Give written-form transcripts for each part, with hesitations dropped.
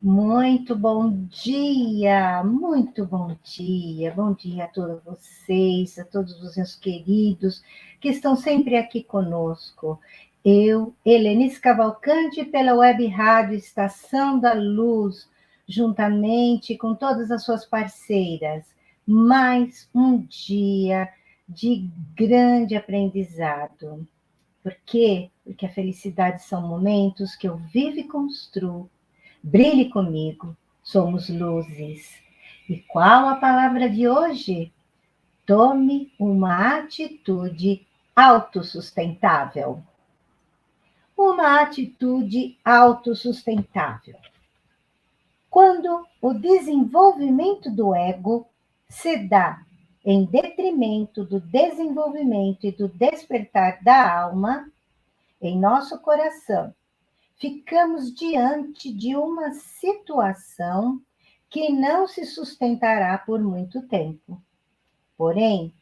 Muito bom dia a todos vocês, a todos os meus queridos que estão sempre aqui conosco. Eu, Helenice Cavalcante, pela Web Rádio Estação da Luz, juntamente com todas as suas parceiras, mais um dia de grande aprendizado. Por quê? Porque a felicidade são momentos que eu vivo e construo. Brilhe comigo, somos luzes. E qual a palavra de hoje? Tome uma atitude autossustentável. Uma atitude autossustentável. Quando o desenvolvimento do ego se dá em detrimento do desenvolvimento e do despertar da alma em nosso coração, ficamos diante de uma situação que não se sustentará por muito tempo. Porém,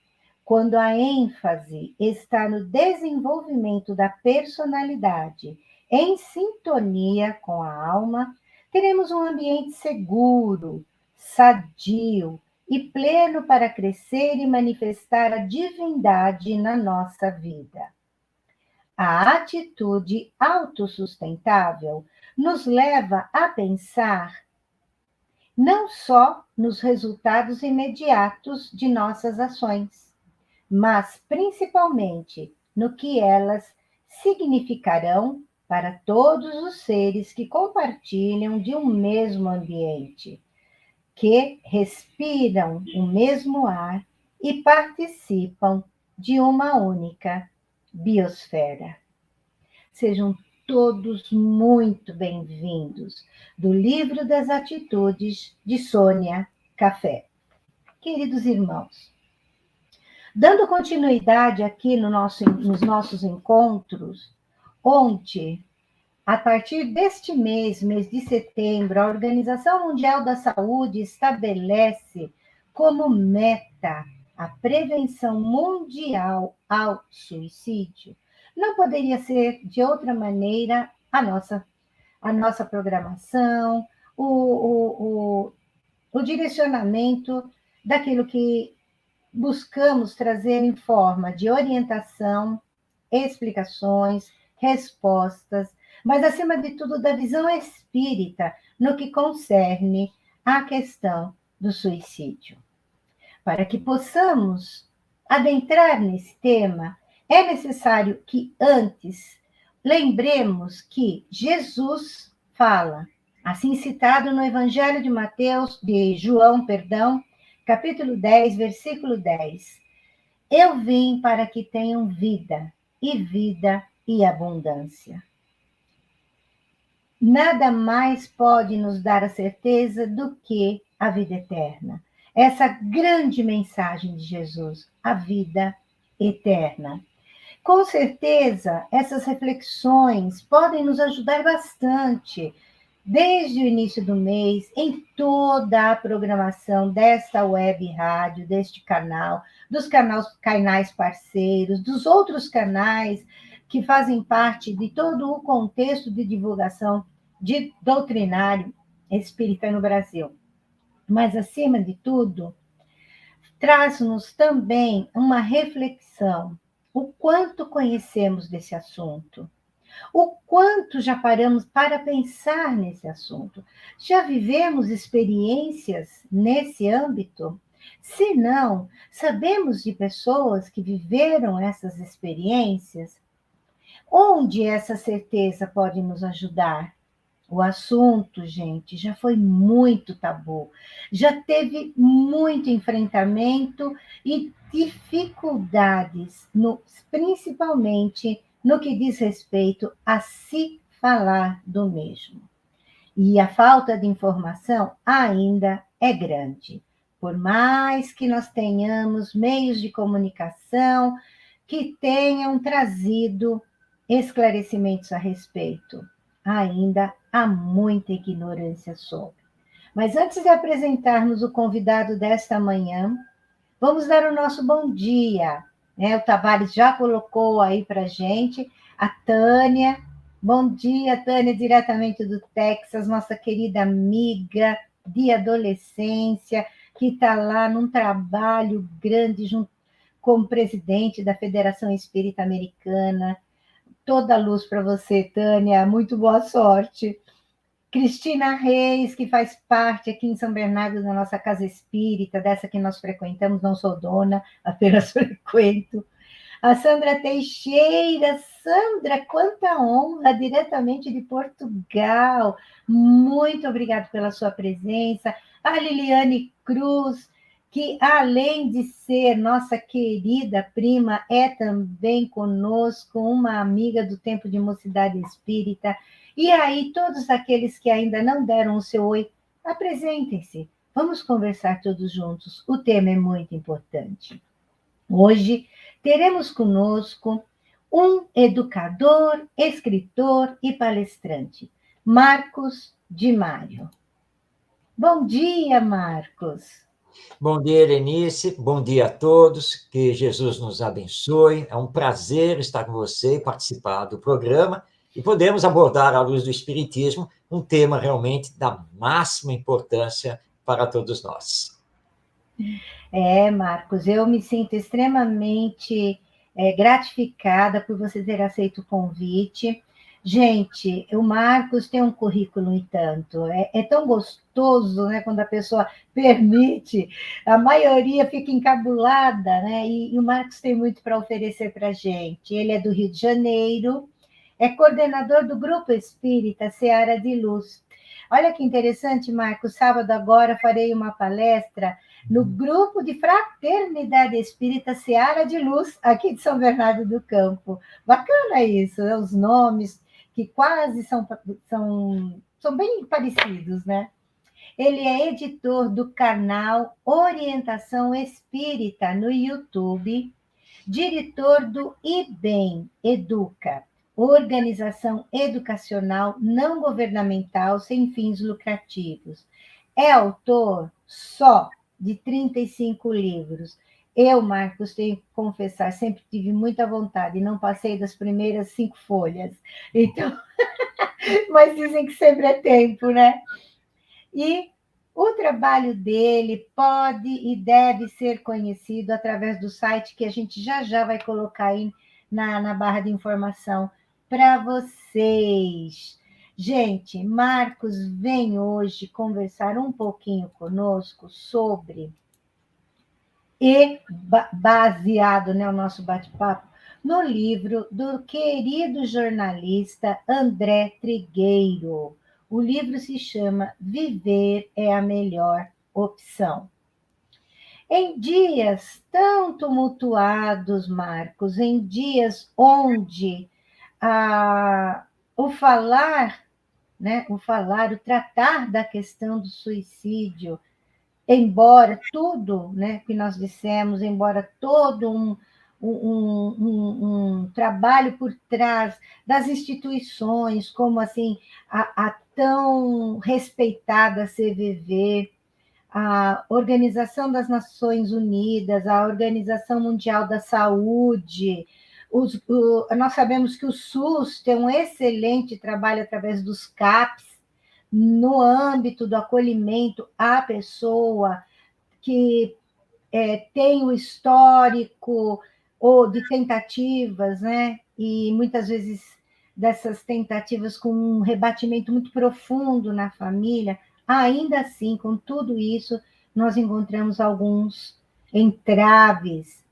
quando a ênfase está no desenvolvimento da personalidade, em sintonia com a alma, teremos um ambiente seguro, sadio e pleno para crescer e manifestar a divindade na nossa vida. A atitude autossustentável nos leva a pensar não só nos resultados imediatos de nossas ações, mas principalmente no que elas significarão para todos os seres que compartilham de um mesmo ambiente, que respiram o mesmo ar e participam de uma única biosfera. Sejam todos muito bem-vindos do Livro das Atitudes de Sônia Café. Queridos irmãos, dando continuidade aqui nos nossos encontros, onde, a partir deste mês de setembro, a Organização Mundial da Saúde estabelece como meta a prevenção mundial ao suicídio. Não poderia ser de outra maneira a nossa programação, o direcionamento daquilo que buscamos trazer em forma de orientação, explicações, respostas, mas, acima de tudo, da visão espírita no que concerne à questão do suicídio. Para que possamos adentrar nesse tema, é necessário que antes lembremos que Jesus fala, assim citado no Evangelho de João, capítulo 10, versículo 10. Eu vim para que tenham vida e abundância. Nada mais pode nos dar a certeza do que a vida eterna. Essa grande mensagem de Jesus, a vida eterna. Com certeza, essas reflexões podem nos ajudar bastante, desde o início do mês, em toda a programação desta web rádio, deste canal, dos canais parceiros, dos outros canais que fazem parte de todo o contexto de divulgação de doutrinário espírita no Brasil. Mas, acima de tudo, traz-nos também uma reflexão, o quanto conhecemos desse assunto, o quanto já paramos para pensar nesse assunto. Já vivemos experiências nesse âmbito? Se não, sabemos de pessoas que viveram essas experiências? Onde essa certeza pode nos ajudar? O assunto, gente, já foi muito tabu, já teve muito enfrentamento e dificuldades, principalmente no que diz respeito a se falar do mesmo. E a falta de informação ainda é grande. Por mais que nós tenhamos meios de comunicação que tenham trazido esclarecimentos a respeito, ainda há muita ignorância sobre. Mas antes de apresentarmos o convidado desta manhã, vamos dar o nosso bom dia. O Tavares já colocou aí para a gente, a Tânia, Bom dia, Tânia, diretamente do Texas, nossa querida amiga de adolescência, que está lá num trabalho grande junto com o presidente da Federação Espírita Americana. Toda a luz para você, Tânia, muito boa sorte. Cristina Reis, que faz parte aqui em São Bernardo da nossa casa espírita, dessa que nós frequentamos, não sou dona, apenas frequento. A Sandra Teixeira, Sandra, quanta honra, diretamente de Portugal. Muito obrigada pela sua presença. A Liliane Cruz, que além de ser nossa querida prima, é também conosco, uma amiga do Tempo de Mocidade Espírita. E aí, todos aqueles que ainda não deram o seu oi, apresentem-se. Vamos conversar todos juntos. O tema é muito importante. Hoje teremos conosco um educador, escritor e palestrante, Marcos de Mário. Bom dia, Marcos. Bom dia, Erenice. Bom dia a todos. Que Jesus nos abençoe. É um prazer estar com você e participar do programa. E podemos abordar, à luz do Espiritismo, um tema realmente da máxima importância para todos nós. Marcos, eu me sinto extremamente gratificada por você ter aceito o convite. Gente, o Marcos tem um currículo e tanto. É tão gostoso, né, quando a pessoa permite. A maioria fica encabulada, né? E o Marcos tem muito para oferecer para a gente. Ele é do Rio de Janeiro, é coordenador do Grupo Espírita Seara de Luz. Olha que interessante, Marcos. Sábado agora farei uma palestra no grupo de Fraternidade Espírita Seara de Luz, aqui de São Bernardo do Campo. Bacana isso, né? Os nomes que quase são bem parecidos, né? Ele é editor do canal Orientação Espírita no YouTube, diretor do IBEM Educa, Organização Educacional Não Governamental Sem Fins Lucrativos. É autor só de 35 livros. Eu, Marcos, tenho que confessar, sempre tive muita vontade, não passei das primeiras 5 folhas. Então, mas dizem que sempre é tempo, né? E o trabalho dele pode e deve ser conhecido através do site que a gente já vai colocar aí na barra de informação para vocês. Gente, Marcos vem hoje conversar um pouquinho conosco sobre, e baseado no nosso bate-papo, no livro do querido jornalista André Trigueiro. O livro se chama Viver é a Melhor Opção. Em dias tão tumultuados, Marcos, em dias onde o falar, né, o tratar da questão do suicídio, embora tudo, né, que nós dissemos, embora todo um trabalho por trás das instituições, como assim a tão respeitada CVV, a Organização das Nações Unidas, a Organização Mundial da Saúde, nós sabemos que o SUS tem um excelente trabalho através dos CAPs, no âmbito do acolhimento à pessoa que tem o histórico ou de tentativas, né? E muitas vezes dessas tentativas com um rebatimento muito profundo na família, ainda assim, com tudo isso, nós encontramos alguns entraves.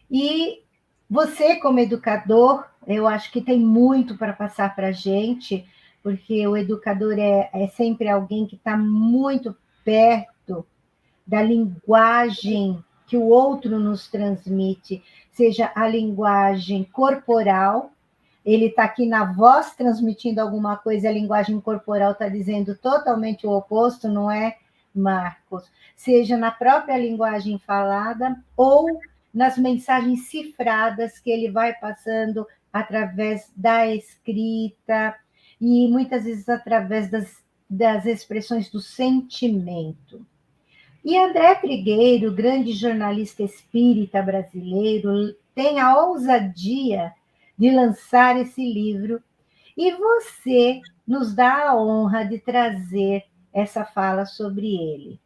E você, como educador, eu acho que tem muito para passar para a gente, porque o educador é sempre alguém que está muito perto da linguagem que o outro nos transmite, seja a linguagem corporal, ele está aqui na voz transmitindo alguma coisa, a linguagem corporal está dizendo totalmente o oposto, não é, Marcos? Seja na própria linguagem falada ou nas mensagens cifradas que ele vai passando através da escrita e muitas vezes através das expressões do sentimento. E André Trigueiro, grande jornalista espírita brasileiro, tem a ousadia de lançar esse livro e você nos dá a honra de trazer essa fala sobre ele.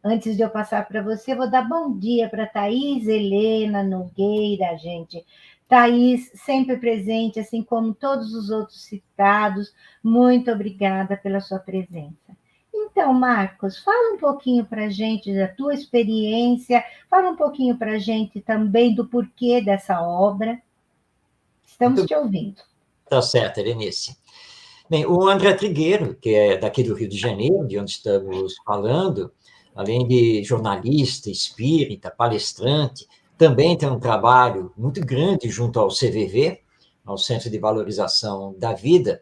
Antes de eu passar para você, vou dar bom dia para Thaís Helena Nogueira, gente. Thaís, sempre presente, assim como todos os outros citados. Muito obrigada pela sua presença. Então, Marcos, fala um pouquinho para a gente da tua experiência, fala um pouquinho para a gente também do porquê dessa obra. Estamos Muito te ouvindo. tá certo, Helenice. Bem, o André Trigueiro, que é daqui do Rio de Janeiro, de onde estamos falando, além de jornalista, espírita, palestrante, também tem um trabalho muito grande junto ao CVV, ao Centro de Valorização da Vida,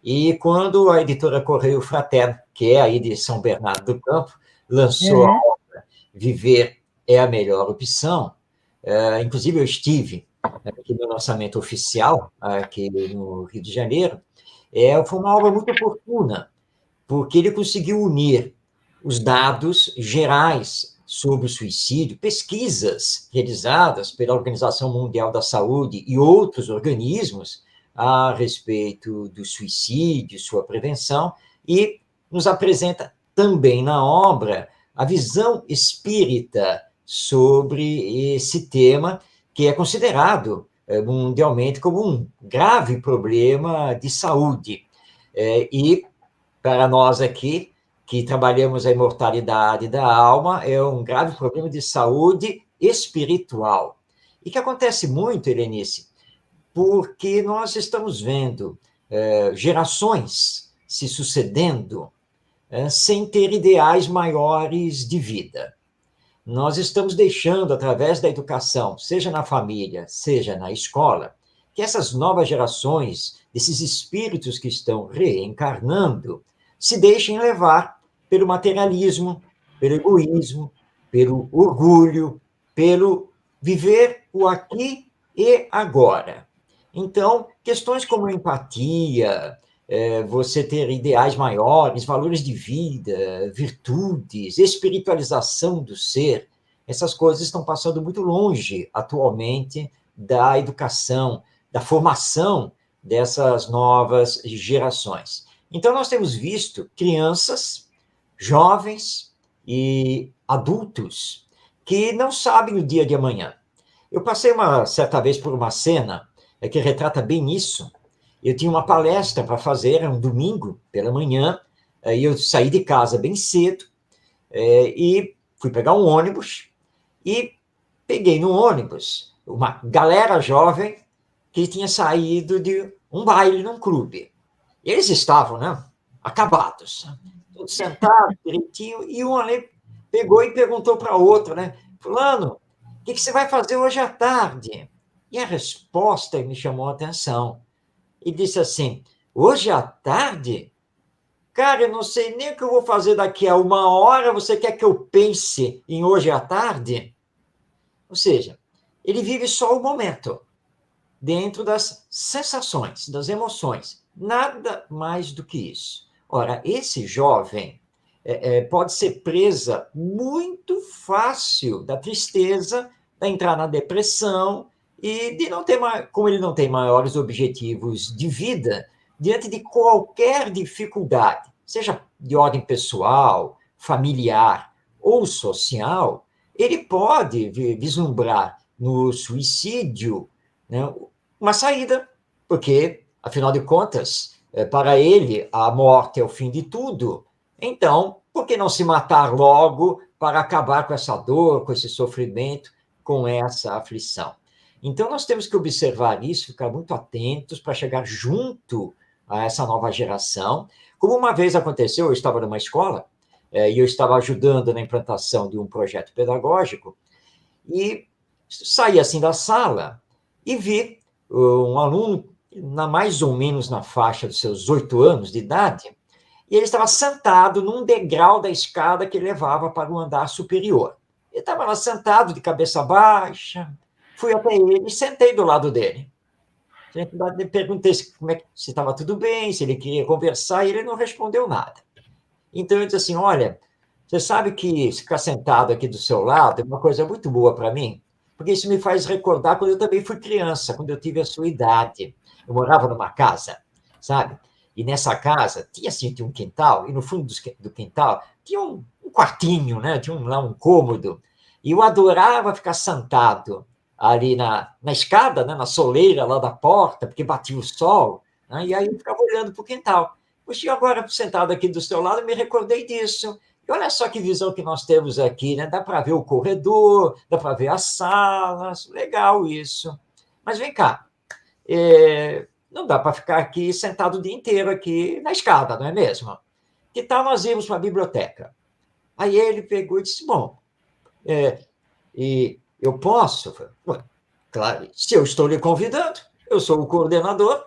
e quando a editora Correio Fraterno, que é aí de São Bernardo do Campo, lançou a obra Viver é a Melhor Opção, inclusive eu estive aqui no lançamento oficial, aqui no Rio de Janeiro, foi uma obra muito oportuna, porque ele conseguiu unir os dados gerais sobre o suicídio, pesquisas realizadas pela Organização Mundial da Saúde e outros organismos a respeito do suicídio, sua prevenção, e nos apresenta também na obra a visão espírita sobre esse tema, que é considerado mundialmente como um grave problema de saúde. E para nós aqui, que trabalhamos a imortalidade da alma, é um grave problema de saúde espiritual. E que acontece muito, Helenice, porque nós estamos vendo gerações se sucedendo sem ter ideais maiores de vida. Nós estamos deixando, através da educação, seja na família, seja na escola, que essas novas gerações, esses espíritos que estão reencarnando, se deixem levar pelo materialismo, pelo egoísmo, pelo orgulho, pelo viver o aqui e agora. Então, questões como empatia, você ter ideais maiores, valores de vida, virtudes, espiritualização do ser, essas coisas estão passando muito longe atualmente da educação, da formação dessas novas gerações. Então, nós temos visto crianças, jovens e adultos que não sabem o dia de amanhã. Eu passei uma certa vez por uma cena que retrata bem isso. Eu tinha uma palestra para fazer, era um domingo pela manhã, e eu saí de casa bem cedo, e fui pegar um ônibus, e peguei no ônibus uma galera jovem que tinha saído de um baile num clube. E eles estavam, né, acabados, todos sentados, direitinho, e um ali pegou e perguntou para outro, né, fulano, o que você vai fazer hoje à tarde? E a resposta me chamou a atenção. E disse assim, hoje à tarde? Cara, eu não sei nem o que eu vou fazer daqui a uma hora, você quer que eu pense em hoje à tarde? Ou seja, ele vive só o momento, dentro das sensações, das emoções. Nada mais do que isso. Ora, esse jovem pode ser presa muito fácil da tristeza, da entrar na depressão e de não ter, como ele não tem maiores objetivos de vida, diante de qualquer dificuldade, seja de ordem pessoal, familiar ou social, ele pode vislumbrar no suicídio, né, uma saída, porque, afinal de contas, para ele, a morte é o fim de tudo. Então, por que não se matar logo para acabar com essa dor, com esse sofrimento, com essa aflição? Então, nós temos que observar isso, ficar muito atentos para chegar junto a essa nova geração. Como uma vez aconteceu, eu estava numa escola e eu estava ajudando na implantação de um projeto pedagógico e saí assim da sala e vi um aluno mais ou menos na faixa dos seus 8 anos de idade, e ele estava sentado num degrau da escada que levava para o andar superior. Ele estava lá sentado, de cabeça baixa, fui até ele e sentei do lado dele. Perguntei se estava tudo bem, se ele queria conversar, e ele não respondeu nada. Então eu disse assim, olha, você sabe que ficar sentado aqui do seu lado é uma coisa muito boa para mim, porque isso me faz recordar quando eu também fui criança, quando eu tive a sua idade. Eu morava numa casa sabe? E nessa casa tinha assim, tinha um quintal, e no fundo do quintal tinha um quartinho, né? Tinha lá um cômodo. E eu adorava ficar sentado ali na escada, né? Na soleira lá da porta, porque batia o sol, né? E aí eu ficava olhando para o quintal. Puxa, e agora, sentado aqui do seu lado, me recordei disso. E olha só que visão que nós temos aqui, né? Dá para ver o corredor, dá para ver as salas, legal isso. Mas vem cá, não dá para ficar aqui sentado o dia inteiro aqui na escada, não é mesmo? Que tal nós irmos para a biblioteca? Aí ele pegou e disse, bom, e eu posso? Eu falei, "Ué, claro, se eu estou lhe convidando, eu sou o coordenador,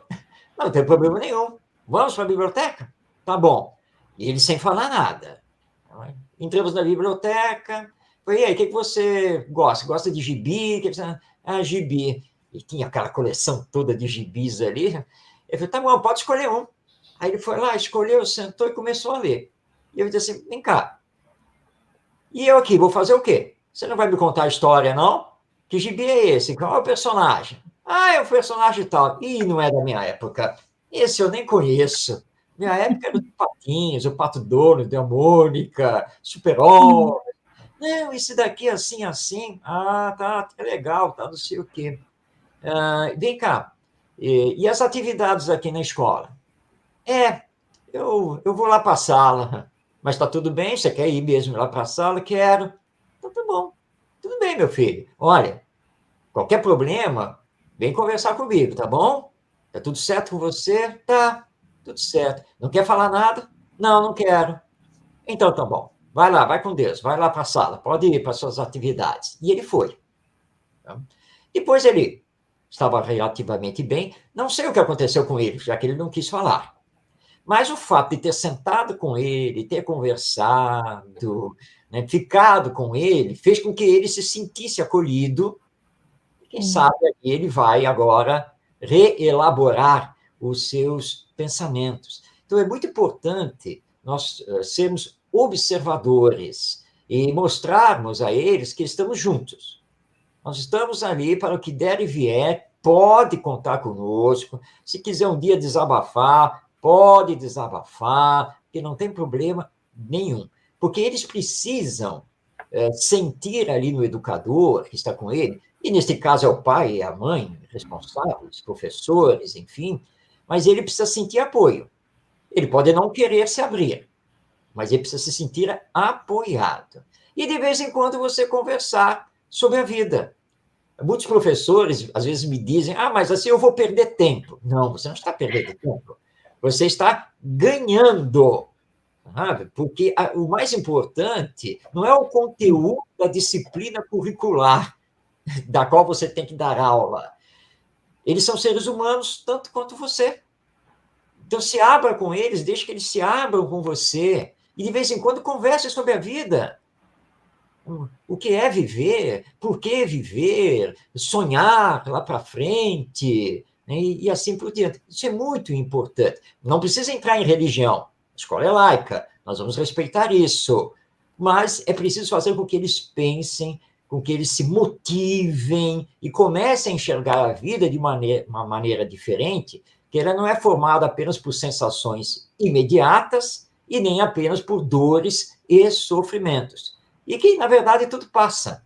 não tem problema nenhum. Vamos para a biblioteca? Tá bom. E ele sem falar nada. Entramos na biblioteca. Falei, e aí, o que você gosta? Gosta de gibi? Gibi. E tinha aquela coleção toda de gibis ali. Eu falei, tá bom, pode escolher um. Aí ele foi lá, escolheu, sentou e começou a ler. E eu disse assim, vem cá. E eu aqui, vou fazer o quê? Você não vai me contar a história, não? Que gibi é esse? Qual é o personagem? Ah, é o personagem tal. Ih, não é da minha época. Esse eu nem conheço. Minha época era os Patinhos, o Pato Donald, a Mônica, Super-Homem. Não, esse daqui assim, assim. Ah, tá legal, tá não sei o quê. Vem cá. E as atividades aqui na escola? Eu vou lá para a sala. Mas está tudo bem? Você quer ir mesmo lá para a sala? Quero. Então tá bom. Tudo bem, meu filho. Olha, qualquer problema, vem conversar comigo, tá bom? Tá tudo certo com você? Tá, tudo certo. Não quer falar nada? Não, não quero. Então tá bom. Vai lá, vai com Deus, vai lá para a sala, pode ir para suas atividades. E ele foi. Tá? Depois ele estava relativamente bem. Não sei o que aconteceu com ele, já que ele não quis falar. Mas o fato de ter sentado com ele, ter conversado, né, ficado com ele, fez com que ele se sentisse acolhido. Quem sabe ele vai agora reelaborar os seus pensamentos. Então, é muito importante nós sermos observadores e mostrarmos a eles que estamos juntos. Nós estamos ali para o que der e vier, pode contar conosco. Se quiser um dia desabafar, pode desabafar, que não tem problema nenhum. Porque eles precisam sentir ali no educador que está com ele, e neste caso é o pai e a mãe responsáveis, professores, enfim, mas ele precisa sentir apoio. Ele pode não querer se abrir, mas ele precisa se sentir apoiado. E de vez em quando você conversar sobre a vida. Muitos professores, às vezes, me dizem, mas assim eu vou perder tempo. Não, você não está perdendo tempo. Você está ganhando. Sabe? Porque o mais importante não é o conteúdo da disciplina curricular da qual você tem que dar aula. Eles são seres humanos tanto quanto você. Então, se abra com eles, deixe que eles se abram com você. E, de vez em quando, converse sobre a vida. O que é viver, por que viver, sonhar lá para frente, né? E assim por diante. Isso é muito importante. Não precisa entrar em religião. A escola é laica, nós vamos respeitar isso. Mas é preciso fazer com que eles pensem, com que eles se motivem e comecem a enxergar a vida de uma maneira diferente, que ela não é formada apenas por sensações imediatas e nem apenas por dores e sofrimentos. E que, na verdade, tudo passa.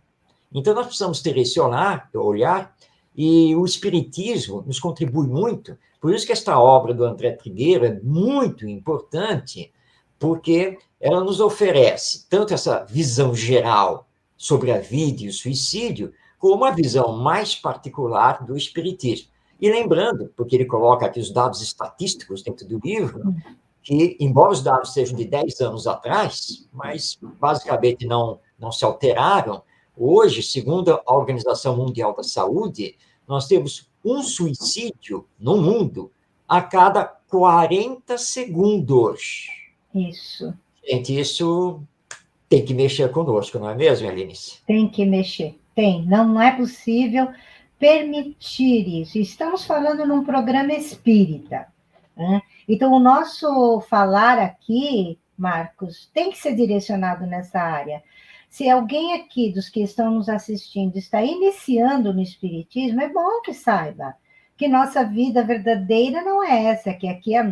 Então, nós precisamos ter esse olhar, e o Espiritismo nos contribui muito. Por isso que esta obra do André Trigueiro é muito importante, porque ela nos oferece tanto essa visão geral sobre a vida e o suicídio, como uma visão mais particular do Espiritismo. E lembrando, porque ele coloca aqui os dados estatísticos dentro do livro, que, embora os dados sejam de 10 anos atrás, mas basicamente não se alteraram, hoje, segundo a Organização Mundial da Saúde, nós temos um suicídio no mundo a cada 40 segundos. Isso. Gente, isso tem que mexer conosco, não é mesmo, Elinice? Tem que mexer. Tem. Não é possível permitir isso. Estamos falando num programa espírita, né? Então, o nosso falar aqui, Marcos, tem que ser direcionado nessa área. Se alguém aqui dos que estão nos assistindo está iniciando no espiritismo, é bom que saiba que nossa vida verdadeira não é essa, que aqui é a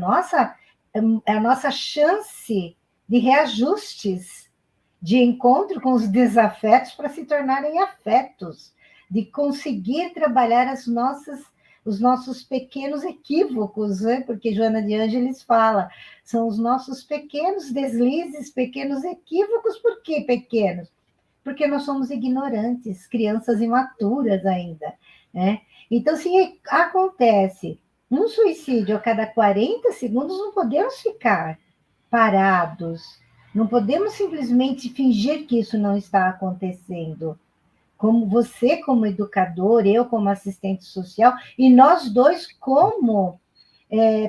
nossa chance de reajustes, de encontro com os desafetos para se tornarem afetos, de conseguir trabalhar os nossos pequenos equívocos, né? Porque Joana de Ângeles fala, são os nossos pequenos deslizes, pequenos equívocos. Por que pequenos? Porque nós somos ignorantes, crianças imaturas ainda, né? Então, se acontece um suicídio a cada 40 segundos, não podemos ficar parados, não podemos simplesmente fingir que isso não está acontecendo. Como você, como educador, eu como assistente social, e nós dois como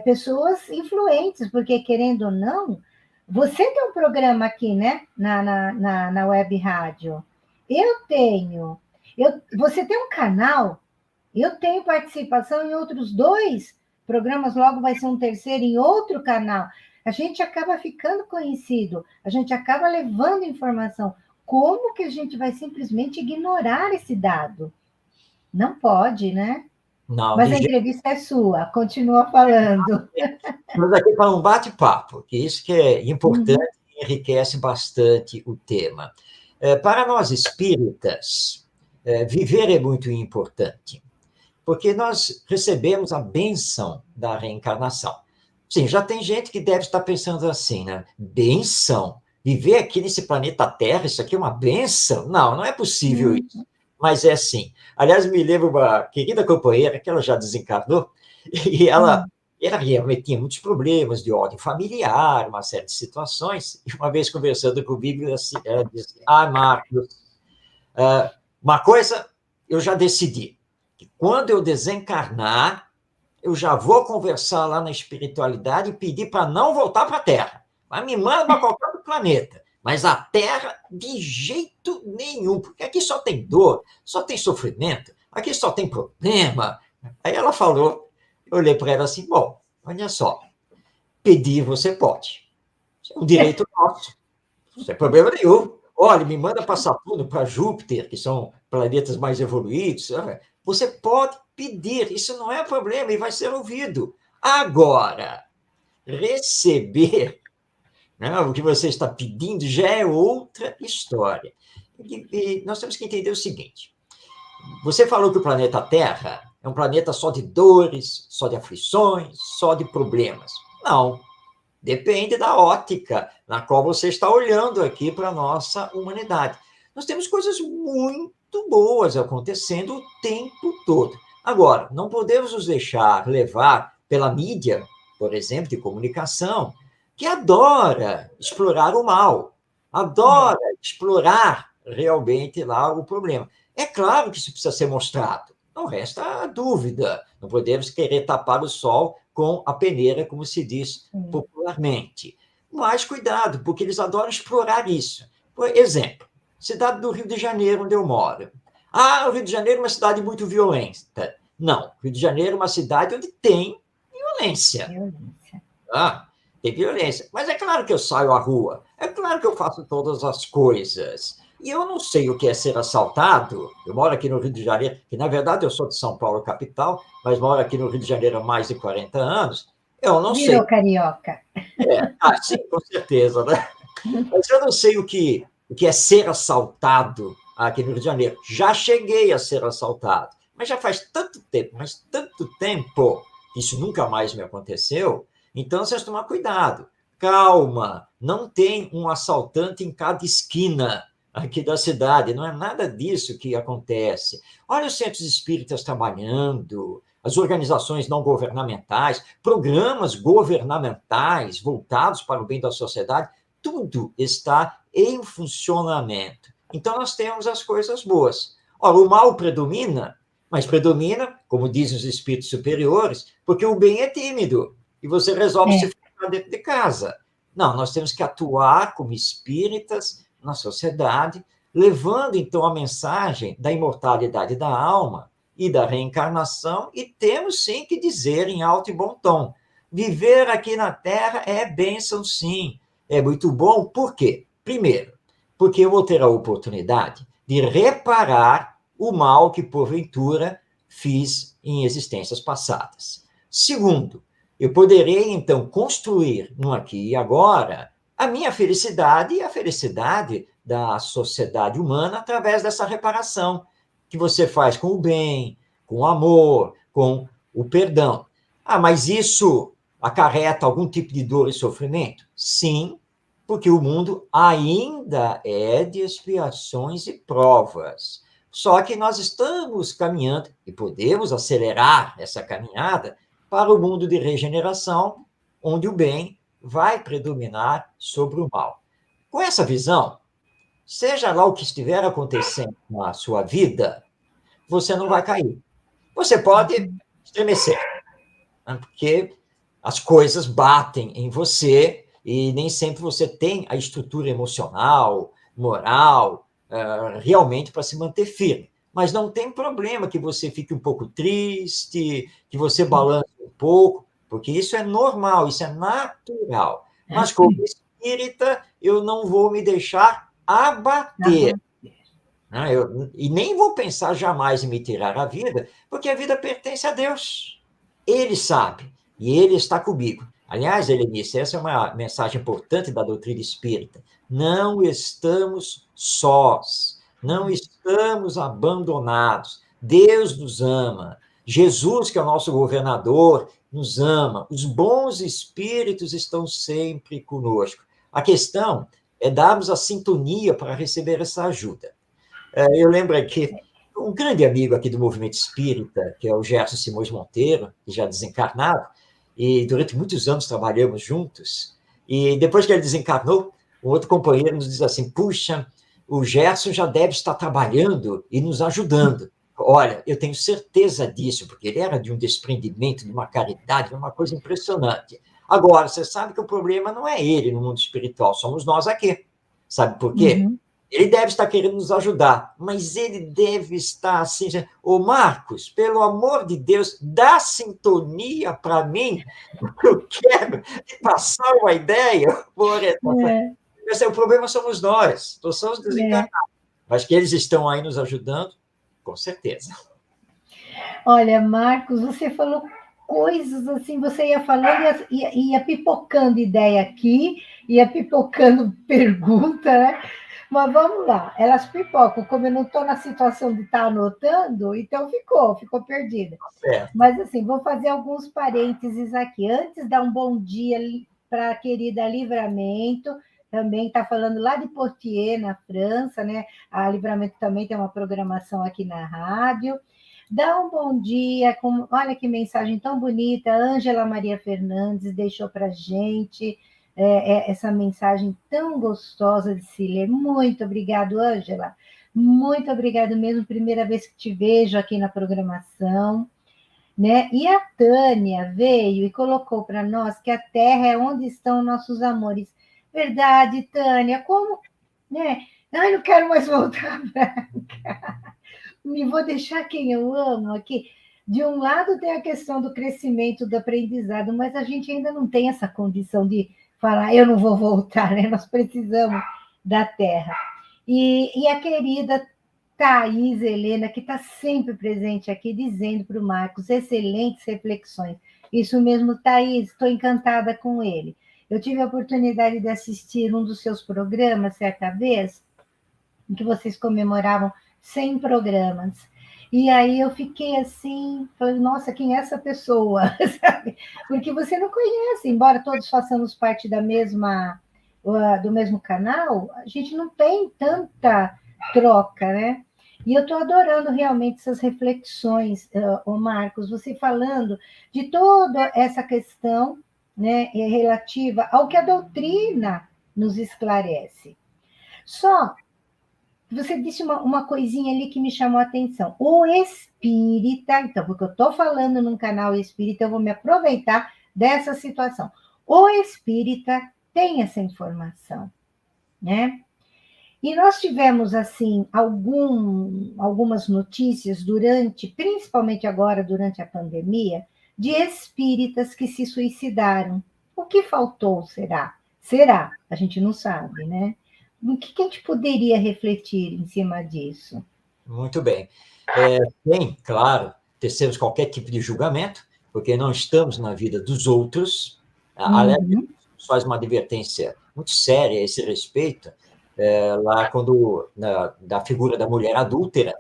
pessoas influentes, porque querendo ou não, você tem um programa aqui, né, na web rádio. Eu tenho. Você tem um canal, eu tenho participação em outros 2 programas, logo vai ser um terceiro em outro canal. A gente acaba ficando conhecido, a gente acaba levando informação. Como que a gente vai simplesmente ignorar esse dado? Não pode, né? Não, Mas de a jeito. entrevista é sua, continua falando. Estamos aqui para um bate-papo, que isso que é importante e enriquece bastante o tema. Para nós espíritas, viver é muito importante, porque nós recebemos a bênção da reencarnação. Sim, já tem gente que deve estar pensando assim, né? Bênção? Viver aqui nesse planeta Terra, isso aqui é uma bênção? Não, não é possível isso. Mas é assim. Aliás, me lembro uma querida companheira, que ela já desencarnou, e ela realmente tinha muitos problemas de ordem familiar, uma série de situações, e uma vez conversando comigo, ela disse, Marcos, uma coisa eu já decidi, que quando eu desencarnar, eu já vou conversar lá na espiritualidade e pedir para não voltar para a Terra. Mas me manda para qualquer outro planeta. Mas a Terra, de jeito nenhum, porque aqui só tem dor, só tem sofrimento, aqui só tem problema. Aí ela falou, eu olhei para ela assim, bom, olha só, pedir você pode. Isso é um direito nosso, não tem problema nenhum. Olha, me manda para Saturno, para Júpiter, que são planetas mais evoluídos. Você pode pedir, isso não é problema e vai ser ouvido. Agora, receber, né, o que você está pedindo já é outra história. E nós temos que entender o seguinte: você falou que o planeta Terra é um planeta só de dores, só de aflições, só de problemas. Não. Depende da ótica na qual você está olhando aqui para a nossa humanidade. Nós temos coisas muito boas acontecendo o tempo todo. Agora, não podemos nos deixar levar pela mídia, por exemplo, de comunicação, que adora explorar o mal, adora explorar realmente lá o problema. É claro que isso precisa ser mostrado, não resta dúvida. Não podemos querer tapar o sol com a peneira, como se diz popularmente. Mas cuidado, porque eles adoram explorar isso. Por exemplo, cidade do Rio de Janeiro, onde eu moro. O Rio de Janeiro é uma cidade muito violenta. Não, Rio de Janeiro é uma cidade onde tem violência. Tem violência. Mas é claro que eu saio à rua, é claro que eu faço todas as coisas. E eu não sei o que é ser assaltado. Eu moro aqui no Rio de Janeiro, que na verdade eu sou de São Paulo, capital, mas moro aqui no Rio de Janeiro há mais de 40 anos. Eu não sei. Virou carioca. Sim, com certeza, né? Mas eu não sei o que é ser assaltado aqui no Rio de Janeiro. Já cheguei a ser assaltado, mas já faz tanto tempo, que isso nunca mais me aconteceu. Então, vocês tomar cuidado. Calma, não tem um assaltante em cada esquina aqui da cidade, não é nada disso que acontece. Olha os centros espíritas trabalhando, as organizações não governamentais, programas governamentais voltados para o bem da sociedade, tudo está em funcionamento. Então, nós temos as coisas boas. Ora, o mal predomina, mas predomina, como dizem os espíritos superiores, porque o bem é tímido e você resolve se ficar dentro de casa. Não, nós temos que atuar como espíritas na sociedade, levando, então, a mensagem da imortalidade da alma e da reencarnação, e temos, sim, que dizer em alto e bom tom, viver aqui na Terra é bênção, sim, é muito bom. Por quê? Primeiro, porque eu vou ter a oportunidade de reparar o mal que, porventura, fiz em existências passadas. Segundo, eu poderei, então, construir no aqui e agora a minha felicidade e a felicidade da sociedade humana através dessa reparação que você faz com o bem, com o amor, com o perdão. Ah, mas isso acarreta algum tipo de dor e sofrimento? Sim, porque o mundo ainda é de expiações e provas. Só que nós estamos caminhando, e podemos acelerar essa caminhada, para o mundo de regeneração, onde o bem vai predominar sobre o mal. Com essa visão, seja lá o que estiver acontecendo na sua vida, você não vai cair. Você pode estremecer, né? Porque as coisas batem em você e nem sempre você tem a estrutura emocional, moral, realmente para se manter firme. Mas não tem problema que você fique um pouco triste, que você balance um pouco, porque isso é normal, isso é natural. Mas como espírita, eu não vou me deixar abater. E nem vou pensar jamais em me tirar a vida, porque a vida pertence a Deus. Ele sabe, e Ele está comigo. Aliás, Helenice, essa é uma mensagem importante da doutrina espírita. Não estamos sós, não estamos abandonados. Deus nos ama. Jesus, que é o nosso governador, nos ama. Os bons espíritos estão sempre conosco. A questão é darmos a sintonia para receber essa ajuda. Eu lembro aqui, um grande amigo aqui do movimento espírita, que é o Gerson Simões Monteiro, que já desencarnado, e durante muitos anos trabalhamos juntos, e depois que ele desencarnou, um outro companheiro nos diz assim, puxa, o Gerson já deve estar trabalhando e nos ajudando. Olha, eu tenho certeza disso, porque ele era de um desprendimento, de uma caridade, de uma coisa impressionante. Agora, você sabe que o problema não é ele no mundo espiritual, somos nós aqui. Sabe por quê? Uhum. Ele deve estar querendo nos ajudar, mas ele deve estar assim, ô Marcos, pelo amor de Deus, dá sintonia para mim, eu quero te passar uma ideia, uma orientação. Esse é o problema, somos nós somos desencarnados, mas que eles estão aí nos ajudando, com certeza. Olha, Marcos, você falou coisas assim, você ia falando e ia pipocando ideia aqui, ia pipocando pergunta, né? Mas vamos lá, elas pipocam, como eu não estou na situação de estar anotando, então ficou perdida. Certo. Mas assim, vou fazer alguns parênteses aqui. Antes, dar um bom dia para a querida Livramento, também está falando lá de Poitiers, na França, né? A Livramento também tem uma programação aqui na rádio. Dá um bom dia, olha que mensagem tão bonita, Ângela Maria Fernandes deixou para a gente essa mensagem tão gostosa de se ler. Muito obrigado, Ângela. Muito obrigado mesmo, primeira vez que te vejo aqui na programação. Né? E a Tânia veio e colocou para nós que a Terra é onde estão nossos amores. Verdade, Tânia, como... Né? Ai, não quero mais voltar para cá. Me vou deixar quem eu amo aqui. De um lado tem a questão do crescimento do aprendizado, mas a gente ainda não tem essa condição de falar, eu não vou voltar, né? Nós precisamos da Terra. E a querida Thaís Helena, que está sempre presente aqui, dizendo para o Marcos, excelentes reflexões. Isso mesmo, Thaís, estou encantada com ele. Eu tive a oportunidade de assistir um dos seus programas, certa vez, em que vocês comemoravam 100 programas. E aí eu fiquei assim, falei, nossa, quem é essa pessoa? Sabe? Porque você não conhece, embora todos façamos parte da do mesmo canal, a gente não tem tanta troca, né? E eu estou adorando realmente essas reflexões, o Marcos, você falando de toda essa questão, né, relativa ao que a doutrina nos esclarece. Só você disse uma coisinha ali que me chamou a atenção. O espírita, então, porque eu estou falando num canal espírita, eu vou me aproveitar dessa situação. O espírita tem essa informação, né? E nós tivemos, assim, algumas notícias principalmente agora, durante a pandemia, de espíritas que se suicidaram. O que faltou, será? Será? A gente não sabe, né? O que a gente poderia refletir em cima disso? Muito bem. Tem, claro, tecemos qualquer tipo de julgamento, porque não estamos na vida dos outros. Aliás, faz uma advertência muito séria a esse respeito, lá quando da figura da mulher adúltera,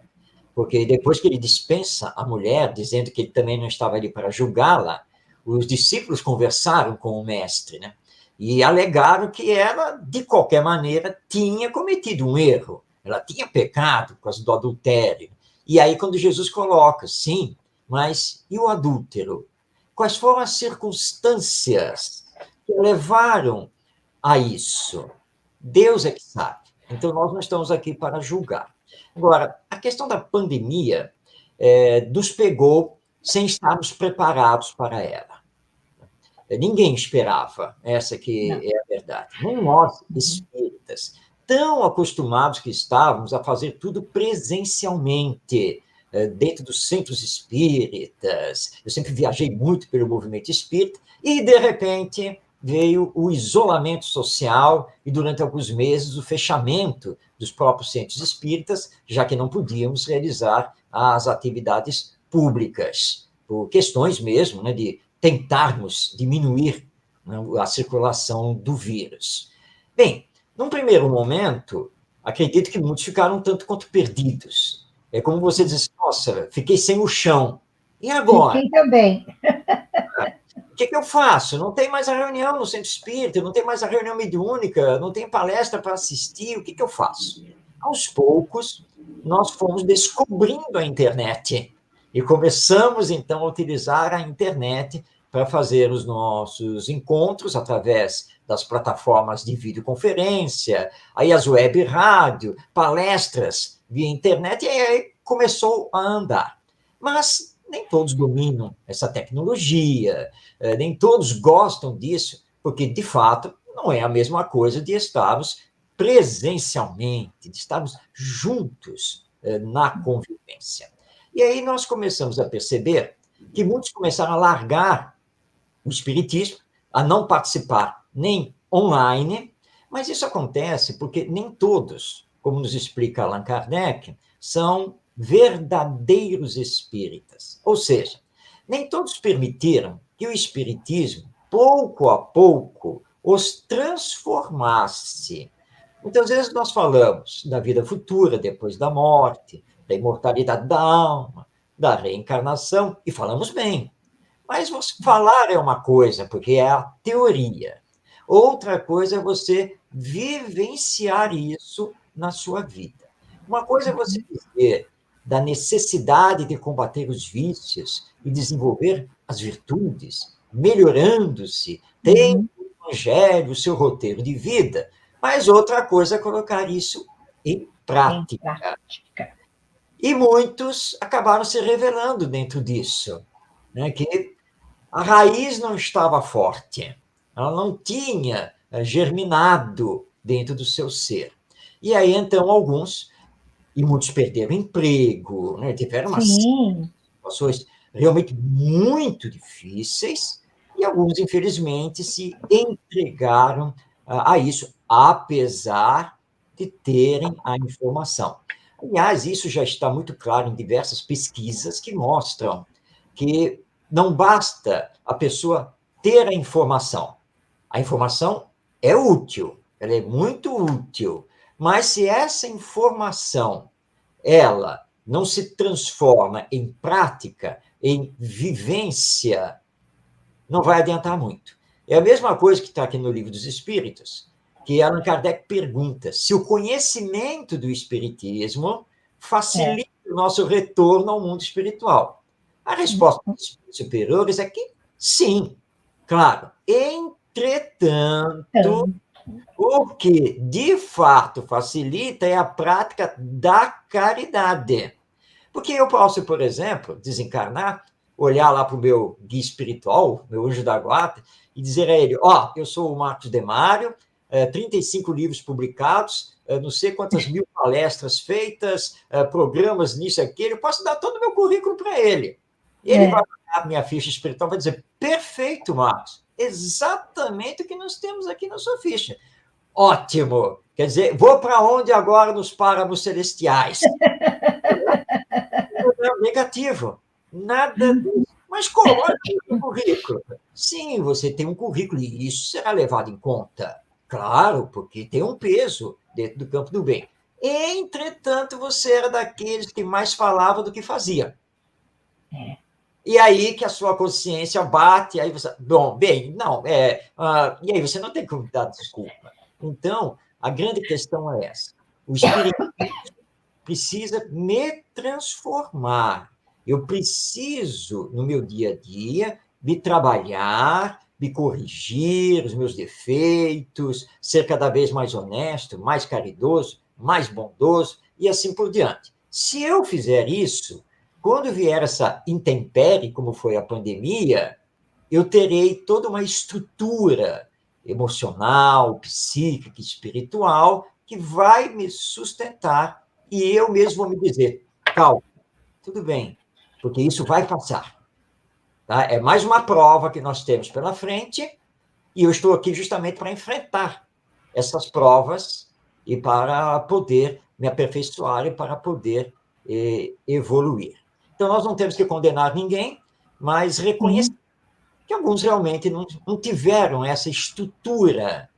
porque depois que ele dispensa a mulher, dizendo que ele também não estava ali para julgá-la, os discípulos conversaram com o mestre, né? E alegaram que ela, de qualquer maneira, tinha cometido um erro, ela tinha pecado por causa do adultério. E aí, quando Jesus coloca, sim, mas e o adúltero? Quais foram as circunstâncias que levaram a isso? Deus é que sabe. Então, nós não estamos aqui para julgar. Agora, a questão da pandemia nos pegou sem estarmos preparados para ela. Ninguém esperava, essa que Não. é a verdade. Nem nós, espíritas, tão acostumados que estávamos a fazer tudo presencialmente, dentro dos centros espíritas. Eu sempre viajei muito pelo movimento espírita, e, de repente, veio o isolamento social e, durante alguns meses, o fechamento dos próprios centros espíritas, já que não podíamos realizar as atividades públicas, por questões mesmo, né, de tentarmos diminuir, né, a circulação do vírus. Bem, num primeiro momento, acredito que muitos ficaram um tanto quanto perdidos. É como você diz, nossa, fiquei sem o chão. E agora? Fiquei também. O que eu faço? Não tem mais a reunião no centro espírita, não tem mais a reunião mediúnica, não tem palestra para assistir, o que eu faço? Aos poucos, nós fomos descobrindo a internet e começamos, então, a utilizar a internet para fazer os nossos encontros através das plataformas de videoconferência, aí as web rádio, palestras via internet, e aí começou a andar. Mas nem todos dominam essa tecnologia, nem todos gostam disso, porque, de fato, não é a mesma coisa de estarmos presencialmente, de estarmos juntos na convivência. E aí nós começamos a perceber que muitos começaram a largar o espiritismo, a não participar nem online, mas isso acontece porque nem todos, como nos explica Allan Kardec, são verdadeiros espíritas. Ou seja, nem todos permitiram que o espiritismo, pouco a pouco, os transformasse. Então, às vezes, nós falamos da vida futura, depois da morte, da imortalidade da alma, da reencarnação, e falamos bem. Mas falar é uma coisa, porque é a teoria. Outra coisa é você vivenciar isso na sua vida. Uma coisa é você dizer da necessidade de combater os vícios e desenvolver as virtudes, melhorando-se, tem o evangelho, o seu roteiro de vida, mas outra coisa é colocar isso em prática. E muitos acabaram se revelando dentro disso, né, que a raiz não estava forte, ela não tinha germinado dentro do seu ser. E aí, então, alguns, e muitos perderam emprego, né, tiveram umas situações realmente muito difíceis, e alguns, infelizmente, se entregaram a isso, apesar de terem a informação. Aliás, isso já está muito claro em diversas pesquisas que mostram que não basta a pessoa ter a informação. A informação é útil, ela é muito útil, mas se essa informação ela não se transforma em prática, em vivência, não vai adiantar muito. É a mesma coisa que está aqui no Livro dos Espíritos, que Allan Kardec pergunta se o conhecimento do Espiritismo facilita o nosso retorno ao mundo espiritual. A resposta dos espíritos superiores é que sim, claro. Entretanto, o que de fato facilita é a prática da caridade. Porque eu posso, por exemplo, desencarnar, olhar lá para o meu guia espiritual, meu anjo da guarda, e dizer a ele: ó, eu sou o Marcos Demário, 35 livros publicados, não sei quantas mil palestras feitas, programas nisso e aquilo, eu posso dar todo o meu currículo para ele. Ele vai olhar a minha ficha espiritual e vai dizer: perfeito, Marcos, exatamente o que nós temos aqui na sua ficha. Ótimo! Quer dizer, vou para onde agora nos páramos celestiais? Negativo. Nada disso. Mas coloque no currículo. Sim, você tem um currículo e isso será levado em conta. Claro, porque tem um peso dentro do campo do bem. Entretanto, você era daqueles que mais falava do que fazia. E aí que a sua consciência bate, aí você, bom, bem, não, e aí você não tem como dar desculpa. Então, a grande questão é essa. O espírito precisa me transformar. Eu preciso, no meu dia a dia, me trabalhar, me corrigir os meus defeitos, ser cada vez mais honesto, mais caridoso, mais bondoso e assim por diante. Se eu fizer isso, quando vier essa intempérie, como foi a pandemia, eu terei toda uma estrutura emocional, psíquica, espiritual, que vai me sustentar e eu mesmo vou me dizer, calma, tudo bem, porque isso vai passar. Tá? É mais uma prova que nós temos pela frente e eu estou aqui justamente para enfrentar essas provas e para poder me aperfeiçoar e para poder evoluir. Então, nós não temos que condenar ninguém, mas reconhecer que alguns realmente não tiveram essa estrutura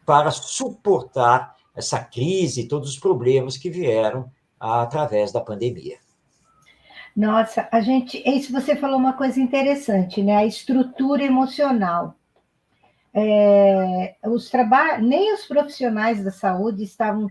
para suportar essa crise, todos os problemas que vieram através da pandemia. Nossa, isso você falou uma coisa interessante, né? A estrutura emocional. Nem os profissionais da saúde estavam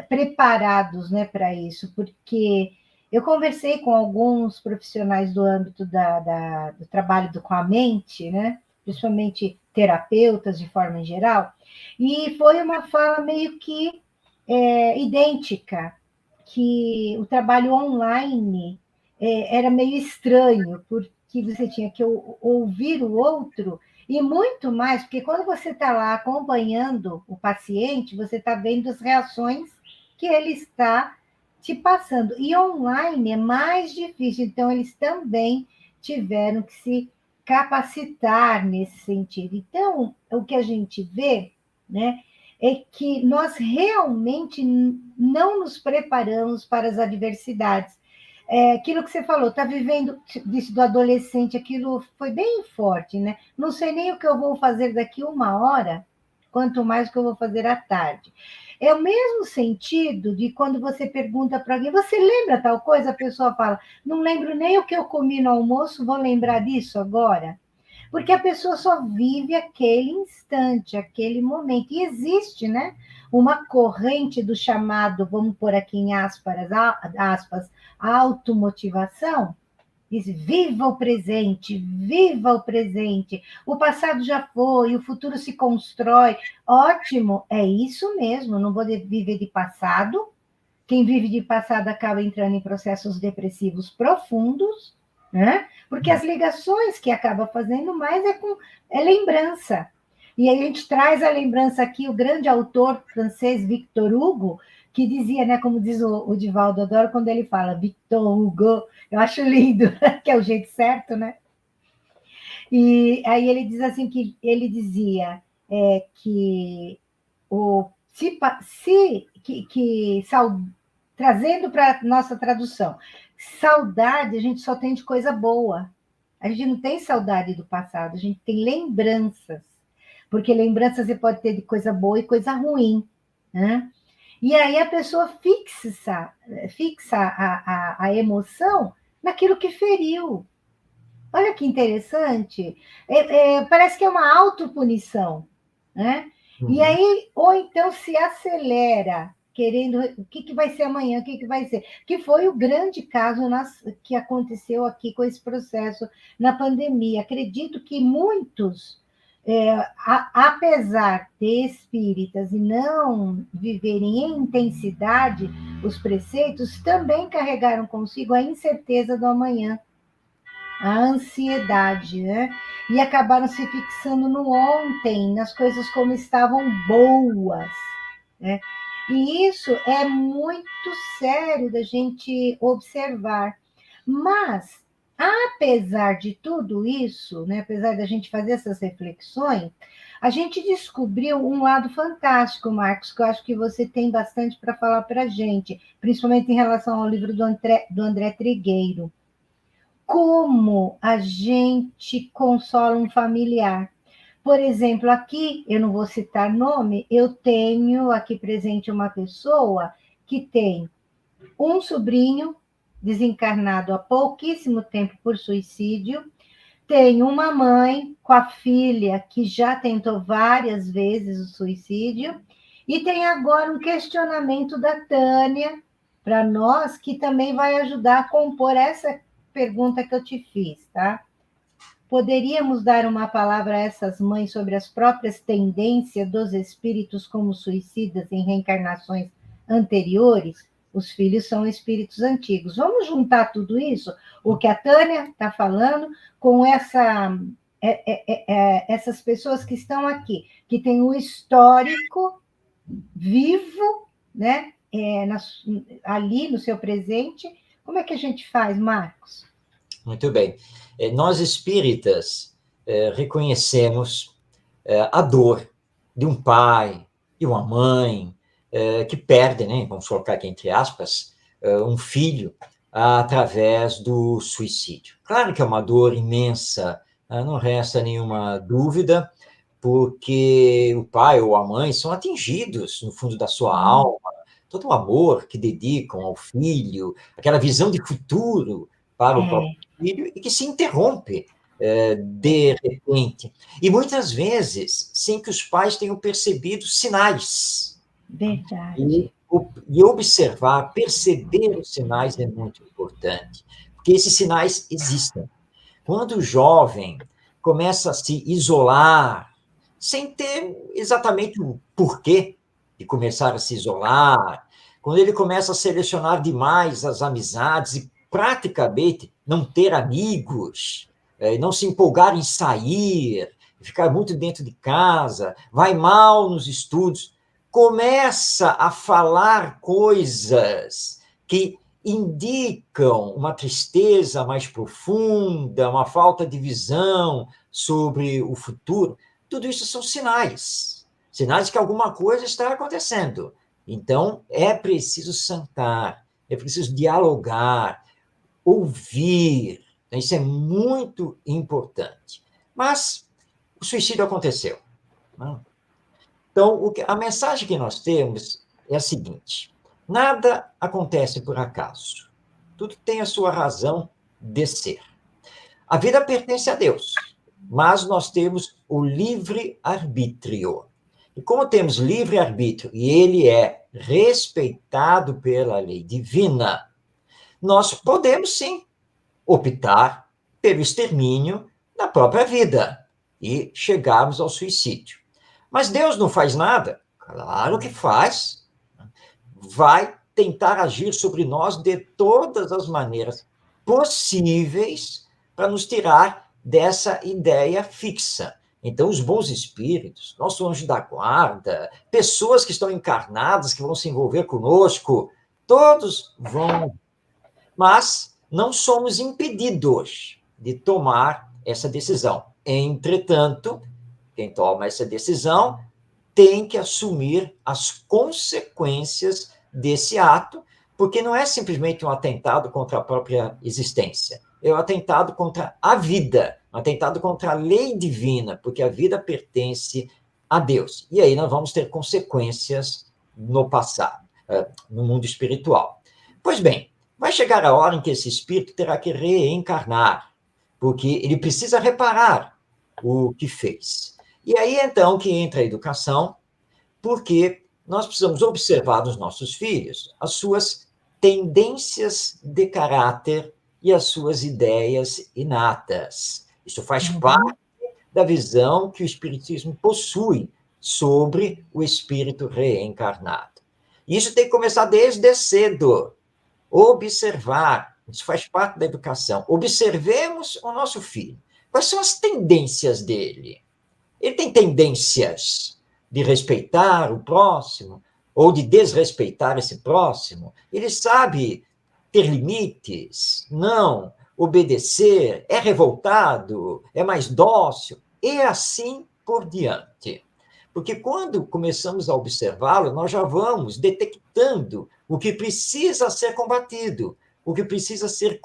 preparados, né, para isso, porque eu conversei com alguns profissionais do âmbito do trabalho com a mente, né, principalmente terapeutas de forma em geral, e foi uma fala meio que idêntica, que o trabalho online era meio estranho, porque você tinha que ouvir o outro, e muito mais, porque quando você está lá acompanhando o paciente, você está vendo as reações que ele está te passando. E online é mais difícil, então eles também tiveram que se capacitar nesse sentido. Então, o que a gente vê, né, é que nós realmente não nos preparamos para as adversidades. Aquilo que você falou, está vivendo disso do adolescente, aquilo foi bem forte, né? Não sei nem o que eu vou fazer daqui 1 hora, quanto mais o que eu vou fazer à tarde. É o mesmo sentido de quando você pergunta para alguém, você lembra tal coisa? A pessoa fala, não lembro nem o que eu comi no almoço, vou lembrar disso agora? Porque a pessoa só vive aquele instante, aquele momento. E existe, né? Uma corrente do chamado, vamos pôr aqui em aspas, automotivação. Diz, viva o presente, viva o presente. O passado já foi, o futuro se constrói. Ótimo, é isso mesmo, não vou viver de passado. Quem vive de passado acaba entrando em processos depressivos profundos, né? Porque as ligações que acaba fazendo mais é lembrança. E aí a gente traz a lembrança aqui, o grande autor francês Victor Hugo, que dizia, né, como diz o Divaldo Adoro, quando ele fala Victor Hugo, eu acho lindo, que é o jeito certo, né? E aí ele diz assim que ele dizia que o se que trazendo para a nossa tradução, saudade a gente só tem de coisa boa. A gente não tem saudade do passado, a gente tem lembranças. Porque lembranças você pode ter de coisa boa e coisa ruim. Né? E aí a pessoa fixa a emoção naquilo que feriu. Olha que interessante. Parece que é uma autopunição. Né? E aí, ou então se acelera, querendo o que vai ser amanhã, o que vai ser. Que foi o grande caso que aconteceu aqui com esse processo na pandemia. Acredito que muitos, apesar de espíritas e não viverem em intensidade os preceitos, também carregaram consigo a incerteza do amanhã, a ansiedade, né? E acabaram se fixando no ontem, nas coisas como estavam boas, né? E isso é muito sério da gente observar. Mas, apesar de tudo isso, né, apesar da gente fazer essas reflexões, a gente descobriu um lado fantástico, Marcos, que eu acho que você tem bastante para falar para a gente, principalmente em relação ao livro do André Trigueiro. como a gente consola um familiar. Por exemplo, aqui, eu não vou citar nome, eu tenho aqui presente uma pessoa que tem um sobrinho desencarnado há pouquíssimo tempo por suicídio, tem uma mãe com a filha que já tentou várias vezes o suicídio, e tem agora um questionamento da Tânia para nós, que também vai ajudar a compor essa pergunta que eu te fiz, tá? Poderíamos dar uma palavra a essas mães sobre as próprias tendências dos espíritos como suicidas em reencarnações anteriores? Os filhos são espíritos antigos. Vamos juntar tudo isso, o que a Tânia está falando, com essas pessoas que estão aqui, que têm um histórico vivo, né? Ali no seu presente. Como é que a gente faz, Marcos? Muito bem. Nós espíritas reconhecemos a dor de um pai, de uma mãe, que perde, né, vamos colocar aqui entre aspas, um filho através do suicídio. Claro que é uma dor imensa, não resta nenhuma dúvida, porque o pai ou a mãe são atingidos no fundo da sua alma, todo o amor que dedicam ao filho, aquela visão de futuro para o próprio filho, e que se interrompe de repente. E muitas vezes, sem que os pais tenham percebido sinais. Verdade. E observar, perceber os sinais é muito importante, porque esses sinais existem. Quando o jovem começa a se isolar, sem ter exatamente o porquê de começar a se isolar, quando ele começa a selecionar demais as amizades e praticamente não ter amigos, não se empolgar em sair, ficar muito dentro de casa, vai mal nos estudos, começa a falar coisas que indicam uma tristeza mais profunda, uma falta de visão sobre o futuro. Tudo isso são sinais de que alguma coisa está acontecendo. Então, é preciso sentar, é preciso dialogar, ouvir. Isso é muito importante. Mas o suicídio aconteceu. Então, a mensagem que nós temos é a seguinte: nada acontece por acaso. Tudo tem a sua razão de ser. A vida pertence a Deus, mas nós temos o livre-arbítrio. E como temos livre-arbítrio e ele é respeitado pela lei divina, nós podemos sim optar pelo extermínio da própria vida e chegarmos ao suicídio. Mas Deus não faz nada? Claro que faz. Vai tentar agir sobre nós de todas as maneiras possíveis para nos tirar dessa ideia fixa. Então, os bons espíritos, nosso anjo da guarda, pessoas que estão encarnadas, que vão se envolver conosco, todos vão. Mas não somos impedidos de tomar essa decisão. Entretanto, quem toma essa decisão tem que assumir as consequências desse ato, porque não é simplesmente um atentado contra a própria existência, é um atentado contra a vida, um atentado contra a lei divina, porque a vida pertence a Deus. E aí nós vamos ter consequências no passado, no mundo espiritual. Pois bem, vai chegar a hora em que esse espírito terá que reencarnar, porque ele precisa reparar o que fez. E aí, então, que entra a educação, porque nós precisamos observar nos nossos filhos as suas tendências de caráter e as suas ideias inatas. Isso faz parte da visão que o Espiritismo possui sobre o espírito reencarnado. Isso tem que começar desde cedo. Observar, isso faz parte da educação. Observemos o nosso filho. Quais são as tendências dele? Ele tem tendências de respeitar o próximo ou de desrespeitar esse próximo? Ele sabe ter limites? Não. Obedecer? É revoltado? É mais dócil? E assim por diante. Porque quando começamos a observá-lo, nós já vamos detectando o que precisa ser combatido, o que precisa ser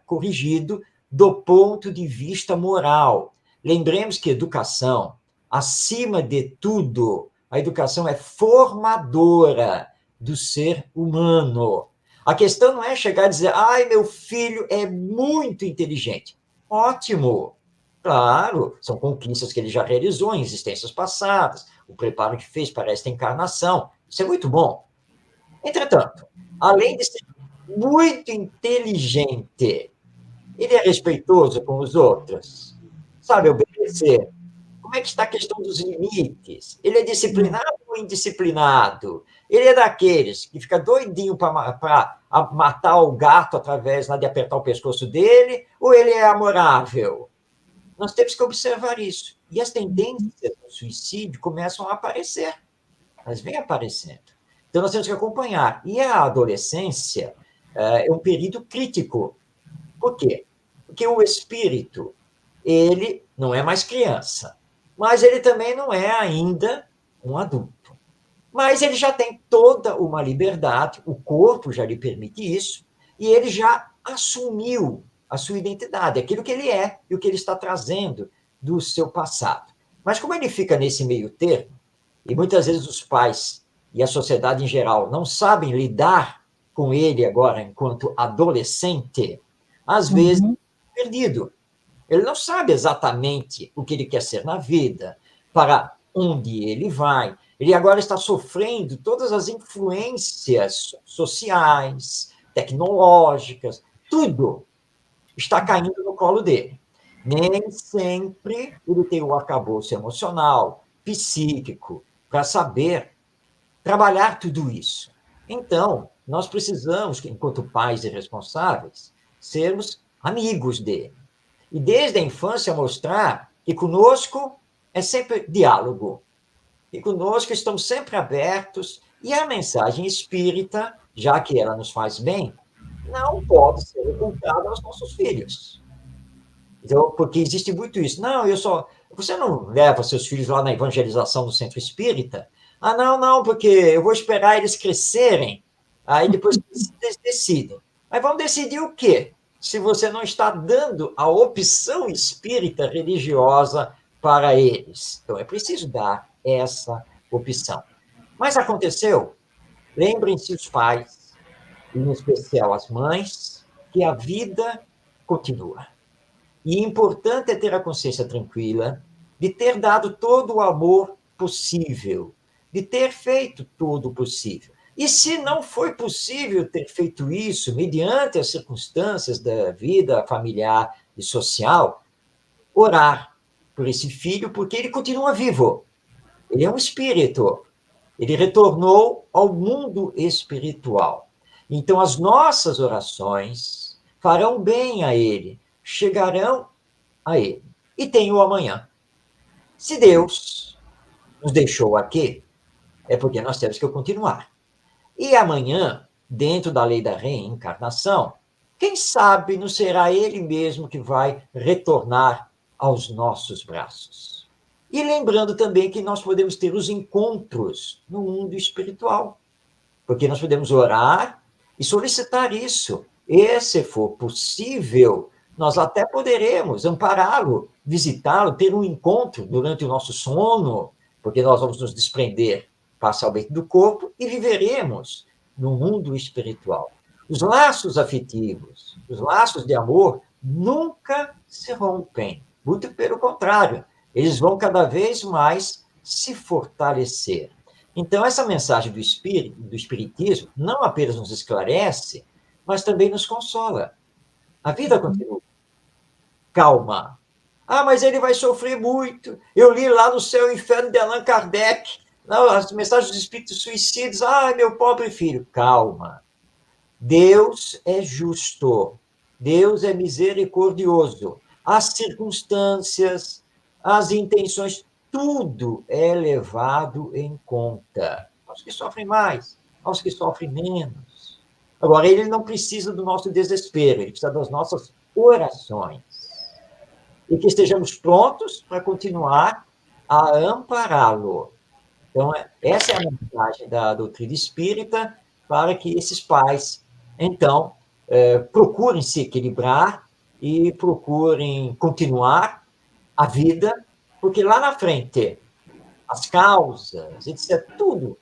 corrigido do ponto de vista moral. Lembremos que educação, acima de tudo, a educação é formadora do ser humano. A questão não é chegar e dizer, ai, meu filho é muito inteligente. Ótimo! Claro, são conquistas que ele já realizou em existências passadas, o preparo que fez para esta encarnação. Isso é muito bom. Entretanto, além de ser muito inteligente, ele é respeitoso com os outros, sabe obedecer. Como é que está a questão dos limites? Ele é disciplinado ou indisciplinado? Ele é daqueles que fica doidinho para matar o gato através de apertar o pescoço dele, ou ele é amorável? Nós temos que observar isso. E as tendências do suicídio começam a aparecer. Elas vêm aparecendo. Então, nós temos que acompanhar. E a adolescência é um período crítico. Por quê? Porque o espírito, ele não é mais criança, mas ele também não é ainda um adulto. Mas ele já tem toda uma liberdade, o corpo já lhe permite isso, e ele já assumiu a sua identidade, aquilo que ele é e o que ele está trazendo do seu passado. Mas como ele fica nesse meio termo, e muitas vezes os pais e a sociedade em geral não sabem lidar com ele agora enquanto adolescente, às vezes perdido. Ele não sabe exatamente o que ele quer ser na vida, para onde ele vai. Ele agora está sofrendo todas as influências sociais, tecnológicas, tudo está caindo no colo dele. Nem sempre ele tem o arcabouço emocional, psíquico, para saber trabalhar tudo isso. Então, nós precisamos, enquanto pais e responsáveis, sermos amigos dele. E desde a infância mostrar que conosco é sempre diálogo. E conosco estamos sempre abertos. E a mensagem espírita, já que ela nos faz bem, não pode ser ocultada aos nossos filhos. Então, porque existe muito isso. Não, você não leva seus filhos lá na evangelização do centro espírita? Ah, não, porque eu vou esperar eles crescerem, aí depois eles decidem. Mas vão decidir o quê? Se você não está dando a opção espírita religiosa para eles. Então, é preciso dar essa opção. Mas aconteceu, lembrem-se os pais, e em especial as mães, que a vida continua. E importante é ter a consciência tranquila de ter dado todo o amor possível, de ter feito todo o possível. E se não foi possível ter feito isso, mediante as circunstâncias da vida familiar e social, orar por esse filho, porque ele continua vivo. Ele é um espírito. Ele retornou ao mundo espiritual. Então, as nossas orações farão bem a ele, chegarão a ele. E tem o amanhã. Se Deus nos deixou aqui, é porque nós temos que continuar. E amanhã, dentro da lei da reencarnação, quem sabe não será ele mesmo que vai retornar aos nossos braços. E lembrando também que nós podemos ter os encontros no mundo espiritual, porque nós podemos orar e solicitar isso. E, se for possível, nós até poderemos ampará-lo, visitá-lo, ter um encontro durante o nosso sono, porque nós vamos nos desprender parcialmente do corpo e viveremos no mundo espiritual. Os laços afetivos, os laços de amor nunca se rompem. Muito pelo contrário, eles vão cada vez mais se fortalecer. Então, essa mensagem do Espiritismo não apenas nos esclarece, mas também nos consola. A vida continua. Calma. Ah, mas ele vai sofrer muito. Eu li lá no Céu e Inferno de Allan Kardec, não, as mensagens dos espíritos suicidas. Ah, meu pobre filho. Calma. Deus é justo. Deus é misericordioso. As circunstâncias, as intenções, tudo é levado em conta. Aos que sofrem mais, aos que sofrem menos. Agora, ele não precisa do nosso desespero, ele precisa das nossas orações. E que estejamos prontos para continuar a ampará-lo. Então, essa é a mensagem da doutrina espírita para que esses pais, então, procurem se equilibrar e procurem continuar a vida, porque lá na frente, as causas, etc., tudo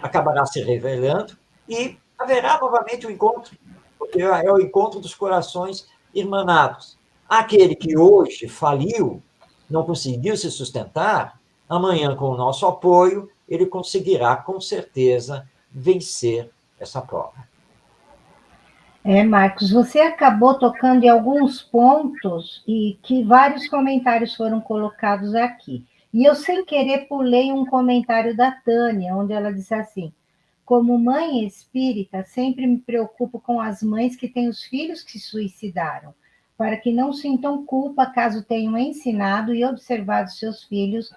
acabará se revelando e haverá novamente o encontro, porque é o encontro dos corações irmanados. Aquele que hoje faliu, não conseguiu se sustentar, amanhã, com o nosso apoio, ele conseguirá, com certeza, vencer essa prova. Marcos, você acabou tocando em alguns pontos e que vários comentários foram colocados aqui. E eu, sem querer, pulei um comentário da Tânia, onde ela disse assim: como mãe espírita, sempre me preocupo com as mães que têm os filhos que se suicidaram, para que não sintam culpa caso tenham ensinado e observado seus filhos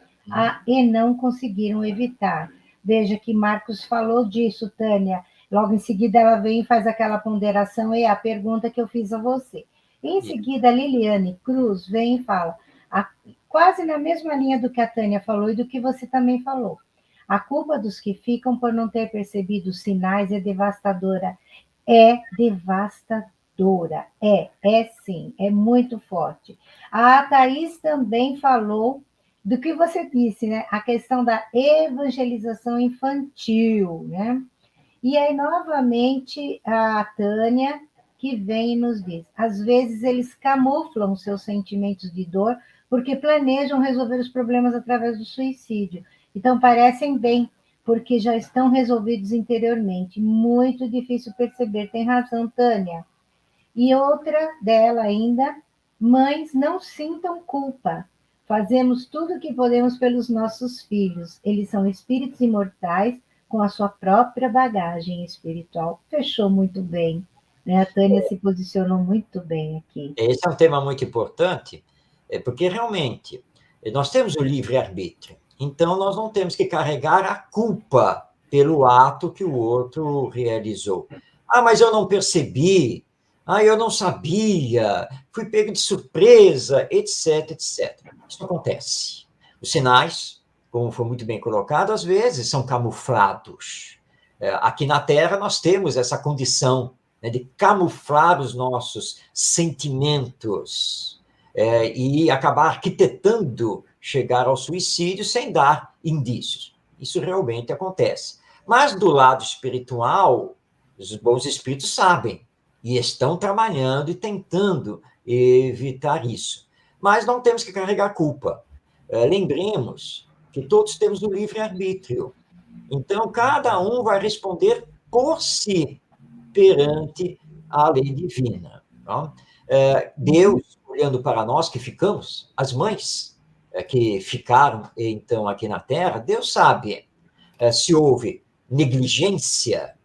e não conseguiram evitar. Veja que Marcos falou disso, Tânia. Logo em seguida, ela vem e faz aquela ponderação e a pergunta que eu fiz a você. Em seguida, a Liliane Cruz vem e fala, quase na mesma linha do que a Tânia falou e do que você também falou. A culpa dos que ficam por não ter percebido os sinais é devastadora. É devastadora. É sim, é muito forte. A Thaís também falou do que você disse, né? A questão da evangelização infantil, né? E aí, novamente, a Tânia, que vem e nos diz: às vezes eles camuflam seus sentimentos de dor porque planejam resolver os problemas através do suicídio. Então, parecem bem, porque já estão resolvidos interiormente. Muito difícil perceber. Tem razão, Tânia. E outra dela ainda: mães, não sintam culpa. Fazemos tudo o que podemos pelos nossos filhos. Eles são espíritos imortais com a sua própria bagagem espiritual. Fechou muito bem, né? A Tânia se posicionou muito bem aqui. Esse é um tema muito importante, porque realmente nós temos o livre-arbítrio. Então, nós não temos que carregar a culpa pelo ato que o outro realizou. Ah, mas eu não percebi. Ah, eu não sabia. Fui pego de surpresa, etc, etc. Isso acontece. Os sinais, como foi muito bem colocado, às vezes são camuflados. Aqui na Terra, nós temos essa condição, né, de camuflar os nossos sentimentos e acabar arquitetando chegar ao suicídio sem dar indícios. Isso realmente acontece. Mas do lado espiritual, os bons espíritos sabem e estão trabalhando e tentando evitar isso. Mas não temos que carregar culpa. Lembremos que todos temos o livre-arbítrio. Então, cada um vai responder por si perante a lei divina. Não? Deus, olhando para nós que ficamos, as mães que ficaram, então, aqui na Terra, Deus sabe se houve negligência,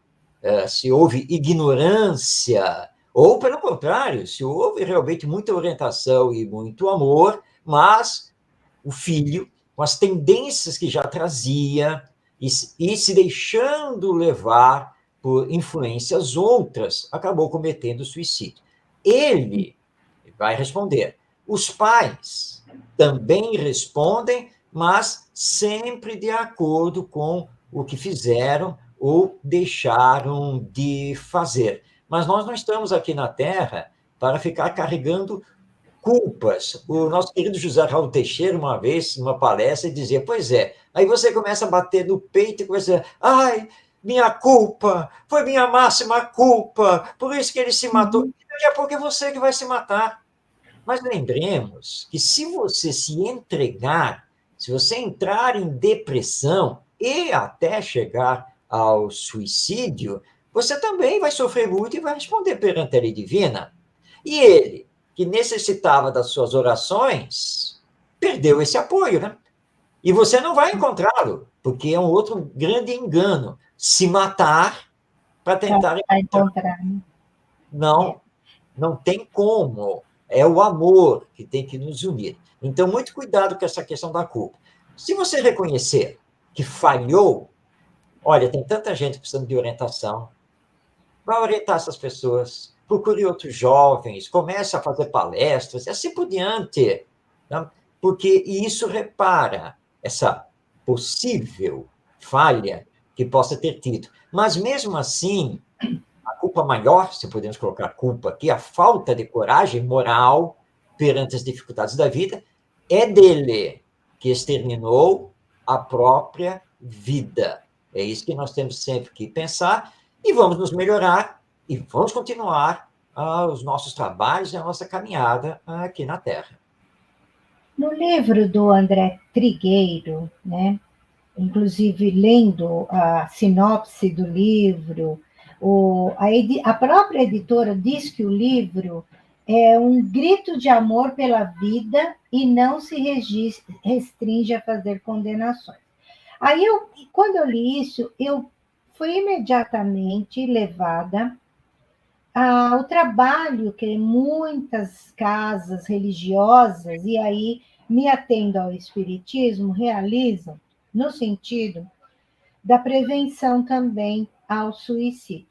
se houve ignorância, ou, pelo contrário, se houve realmente muita orientação e muito amor, mas o filho, com as tendências que já trazia, e se deixando levar por influências outras, acabou cometendo suicídio. Ele vai responder. Os pais também respondem, mas sempre de acordo com o que fizeram ou deixaram de fazer. Mas nós não estamos aqui na Terra para ficar carregando culpas. O nosso querido José Raul Teixeira, uma vez, numa palestra, dizia, pois é, aí você começa a bater no peito e começa a dizer, ai, minha culpa, foi minha máxima culpa, por isso que ele se matou. Daqui a pouco é você que vai se matar. Mas lembremos que se você se entregar, se você entrar em depressão e até chegar ao suicídio, você também vai sofrer muito e vai responder perante a lei divina. E ele, que necessitava das suas orações, perdeu esse apoio, né? E você não vai encontrá-lo, porque é um outro grande engano, se matar para tentar encontrar. Não, não tem como. É o amor que tem que nos unir. Então, muito cuidado com essa questão da culpa. Se você reconhecer que falhou, olha, tem tanta gente precisando de orientação, vai orientar essas pessoas, procure outros jovens, comece a fazer palestras, e assim por diante, né? Porque isso repara essa possível falha que possa ter tido. Mas, mesmo assim, culpa maior, se podemos colocar culpa aqui, a falta de coragem moral perante as dificuldades da vida, é dele, que exterminou a própria vida. É isso que nós temos sempre que pensar, e vamos nos melhorar, e vamos continuar os nossos trabalhos e a nossa caminhada aqui na Terra. No livro do André Trigueiro, né, inclusive lendo a sinopse do livro, a própria editora diz que o livro é um grito de amor pela vida e não se restringe a fazer condenações. Aí, quando eu li isso, eu fui imediatamente levada ao trabalho que muitas casas religiosas, e aí me atendo ao espiritismo, realizam no sentido da prevenção também ao suicídio.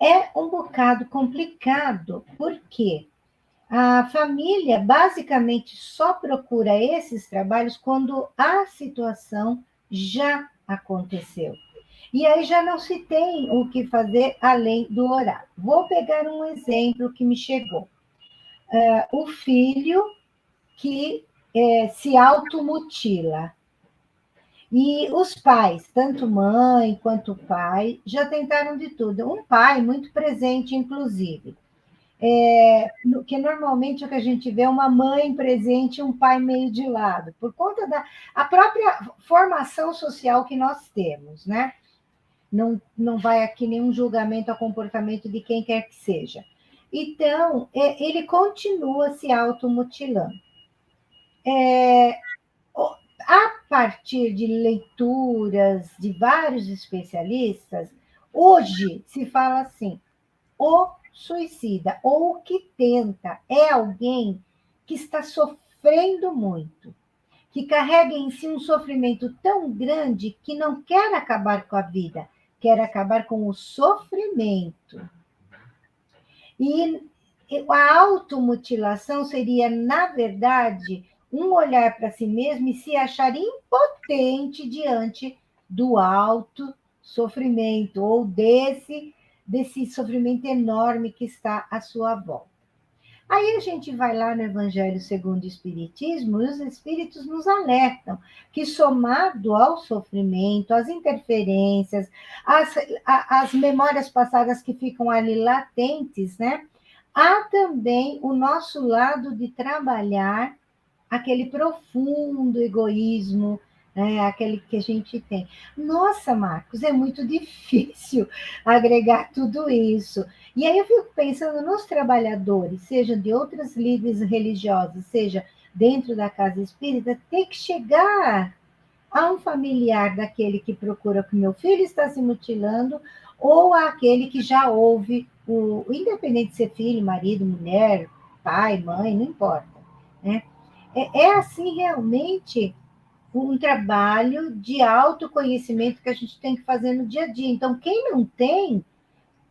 É um bocado complicado, porque a família basicamente só procura esses trabalhos quando a situação já aconteceu. E aí já não se tem o que fazer além do orar. Vou pegar um exemplo que me chegou. O filho que se automutila. E os pais, tanto mãe quanto pai, já tentaram de tudo. Um pai muito presente, inclusive. Que normalmente o que a gente vê é uma mãe presente e um pai meio de lado, por conta da a própria formação social que nós temos, né? Não vai aqui nenhum julgamento ao comportamento de quem quer que seja. Então, ele continua se automutilando. A partir de leituras de vários especialistas, hoje se fala assim: o suicida ou o que tenta é alguém que está sofrendo muito, que carrega em si um sofrimento tão grande que não quer acabar com a vida, quer acabar com o sofrimento. E a automutilação seria, na verdade, um olhar para si mesmo e se achar impotente diante do alto sofrimento ou desse sofrimento enorme que está à sua volta. Aí a gente vai lá no Evangelho segundo o Espiritismo e os Espíritos nos alertam que, somado ao sofrimento, às interferências, às memórias passadas que ficam ali latentes, né? Há também o nosso lado de trabalhar aquele profundo egoísmo, né, aquele que a gente tem. Nossa, Marcos, é muito difícil agregar tudo isso. E aí eu fico pensando nos trabalhadores, seja de outras líderes religiosas, seja dentro da casa espírita, tem que chegar a um familiar daquele que procura que meu filho está se mutilando, ou aquele que já ouve, independente de ser filho, marido, mulher, pai, mãe, não importa, né? É assim realmente um trabalho de autoconhecimento que a gente tem que fazer no dia a dia. Então, quem não tem,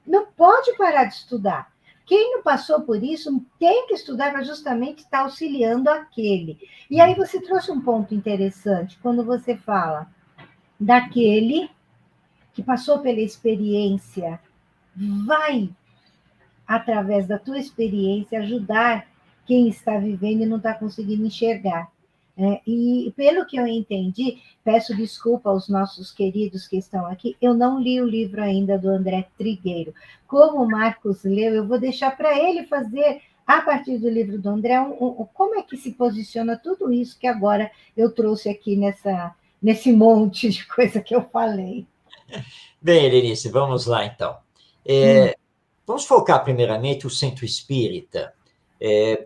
não pode parar de estudar. Quem não passou por isso tem que estudar para justamente estar auxiliando aquele. E aí você trouxe um ponto interessante quando você fala daquele que passou pela experiência, vai, através da tua experiência, ajudar quem está vivendo e não está conseguindo enxergar. E pelo que eu entendi, peço desculpa aos nossos queridos que estão aqui, eu não li o livro ainda do André Trigueiro. Como o Marcos leu, eu vou deixar para ele fazer, a partir do livro do André, como é que se posiciona tudo isso que agora eu trouxe aqui nesse monte de coisa que eu falei. Bem, Helenice, vamos lá então. Vamos focar primeiramente o Centro Espírita,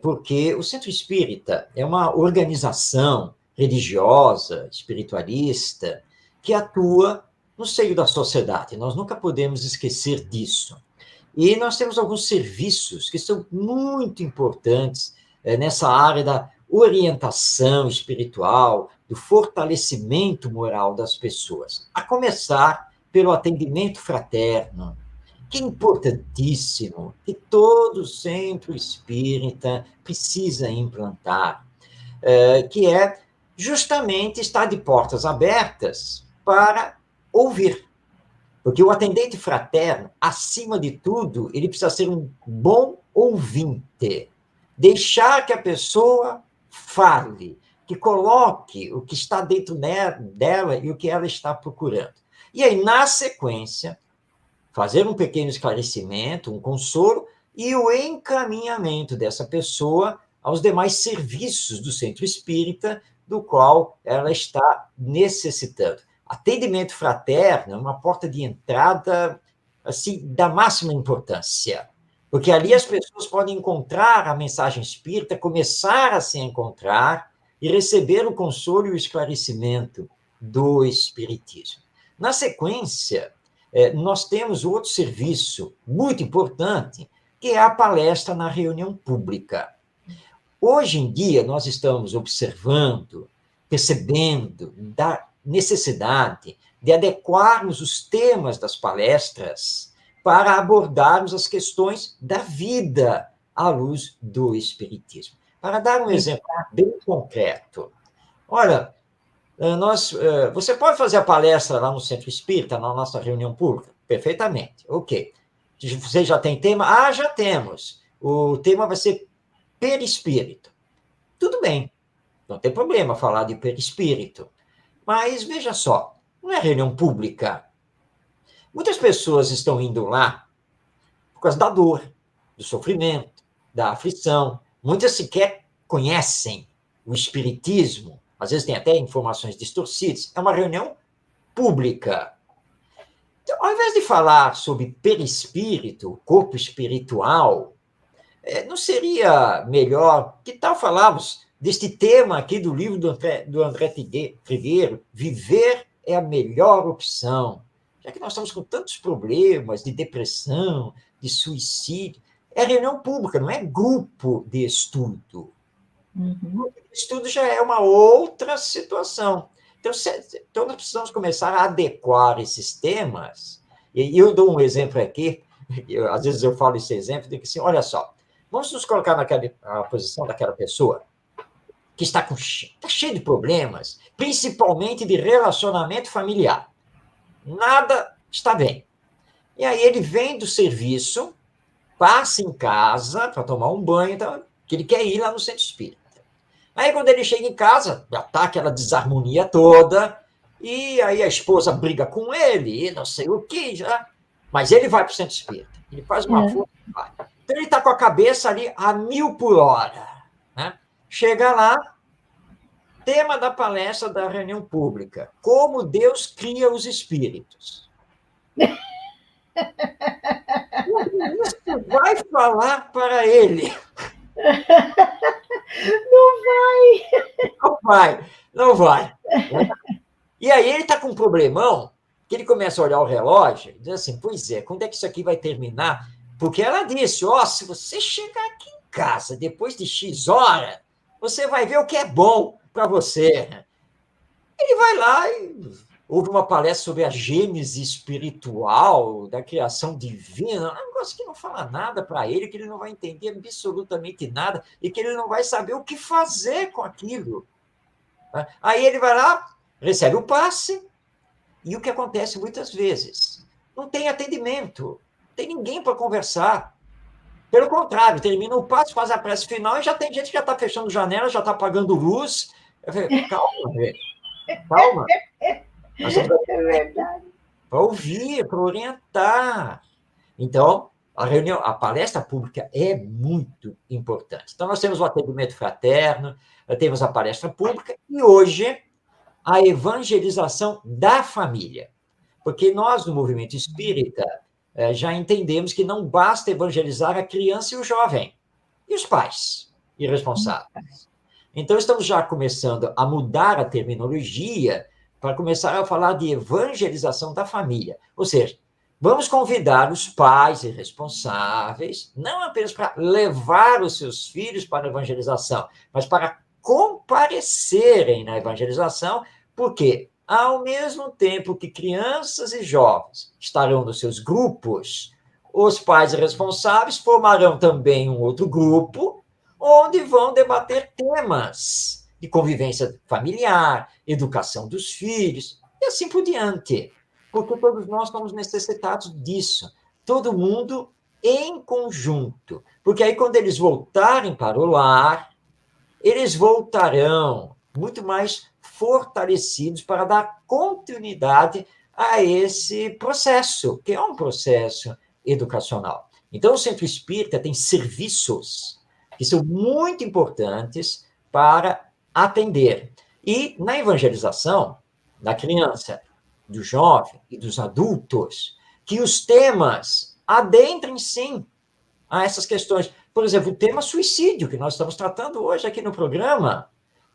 porque o Centro Espírita é uma organização religiosa, espiritualista, que atua no seio da sociedade. Nós nunca podemos esquecer disso. E nós temos alguns serviços que são muito importantes nessa área da orientação espiritual, do fortalecimento moral das pessoas, a começar pelo atendimento fraterno, que é importantíssimo, que todo centro espírita precisa implantar, que é justamente estar de portas abertas para ouvir. Porque o atendente fraterno, acima de tudo, ele precisa ser um bom ouvinte. Deixar que a pessoa fale, que coloque o que está dentro dela e o que ela está procurando. E aí, na sequência, fazer um pequeno esclarecimento, um consolo e o encaminhamento dessa pessoa aos demais serviços do centro espírita do qual ela está necessitando. Atendimento fraterno é uma porta de entrada assim da máxima importância, porque ali as pessoas podem encontrar a mensagem espírita, começar a se encontrar e receber o consolo e o esclarecimento do espiritismo. Na sequência, nós temos outro serviço muito importante, que é a palestra na reunião pública. Hoje em dia, nós estamos observando, percebendo da necessidade de adequarmos os temas das palestras para abordarmos as questões da vida à luz do Espiritismo. Para dar um exemplo bem concreto, olha, você pode fazer a palestra lá no Centro Espírita, na nossa reunião pública? Perfeitamente, ok. Você já tem tema? Ah, já temos. O tema vai ser perispírito. Tudo bem, não tem problema falar de perispírito. Mas veja só, não é reunião pública. Muitas pessoas estão indo lá por causa da dor, do sofrimento, da aflição. Muitas sequer conhecem o espiritismo, às vezes tem até informações distorcidas. É uma reunião pública. Então, ao invés de falar sobre perispírito, corpo espiritual, não seria melhor, que tal falarmos deste tema aqui do livro do André Trigueiro, Viver é a melhor opção, já que nós estamos com tantos problemas de depressão, de suicídio. É reunião pública, não é grupo de estudo. Grupo de estudo já é uma outra situação. Então, nós precisamos começar a adequar esses temas, e eu dou um exemplo aqui, às vezes eu falo esse exemplo, de que assim, olha só, vamos nos colocar na posição daquela pessoa que está cheio de problemas, principalmente de relacionamento familiar. Nada está bem. E aí ele vem do serviço, passa em casa para tomar um banho, então, que ele quer ir lá no centro espírita. Aí quando ele chega em casa, já está aquela desarmonia toda, e aí a esposa briga com ele, e não sei o que, já. Mas ele vai para o centro espírita. Ele faz uma força e vai. Então, ele está com a cabeça ali a 1000 por hora. Né? Chega lá, tema da palestra da reunião pública: como Deus cria os espíritos. Isso vai falar para ele. Não vai. E aí ele está com um problemão, que ele começa a olhar o relógio e diz assim, pois é, quando é que isso aqui vai terminar? Porque ela disse, se você chegar aqui em casa depois de X hora, você vai ver o que é bom para você. Ele vai lá e houve uma palestra sobre a gênese espiritual, da criação divina, um negócio que não fala nada para ele, que ele não vai entender absolutamente nada e que ele não vai saber o que fazer com aquilo. Aí ele vai lá, recebe o passe, e o que acontece muitas vezes? Não tem atendimento, não tem ninguém para conversar. Pelo contrário, termina o passe, faz a prece final e já tem gente que já está fechando janela, já está apagando luz. Eu falei, calma, velho. Calma. É verdade. Para ouvir, para orientar. Então, a palestra pública é muito importante. Então, nós temos o atendimento fraterno, temos a palestra pública e hoje a evangelização da família. Porque nós, no movimento espírita, já entendemos que não basta evangelizar a criança e o jovem, e os pais irresponsáveis. Então, estamos já começando a mudar a terminologia para começar a falar de evangelização da família. Ou seja, vamos convidar os pais irresponsáveis, não apenas para levar os seus filhos para a evangelização, mas para comparecerem na evangelização, porque, ao mesmo tempo que crianças e jovens estarão nos seus grupos, os pais responsáveis formarão também um outro grupo, onde vão debater temas de convivência familiar, educação dos filhos, e assim por diante. porque todos nós estamos necessitados disso. Todo mundo em conjunto. Porque aí, quando eles voltarem para o lar, eles voltarão muito mais fortalecidos para dar continuidade a esse processo, que é um processo educacional. Então, o Centro Espírita tem serviços que são muito importantes para atender. E na evangelização, da criança, do jovem e dos adultos, que os temas adentrem, sim, a essas questões. Por exemplo, o tema suicídio, que nós estamos tratando hoje aqui no programa,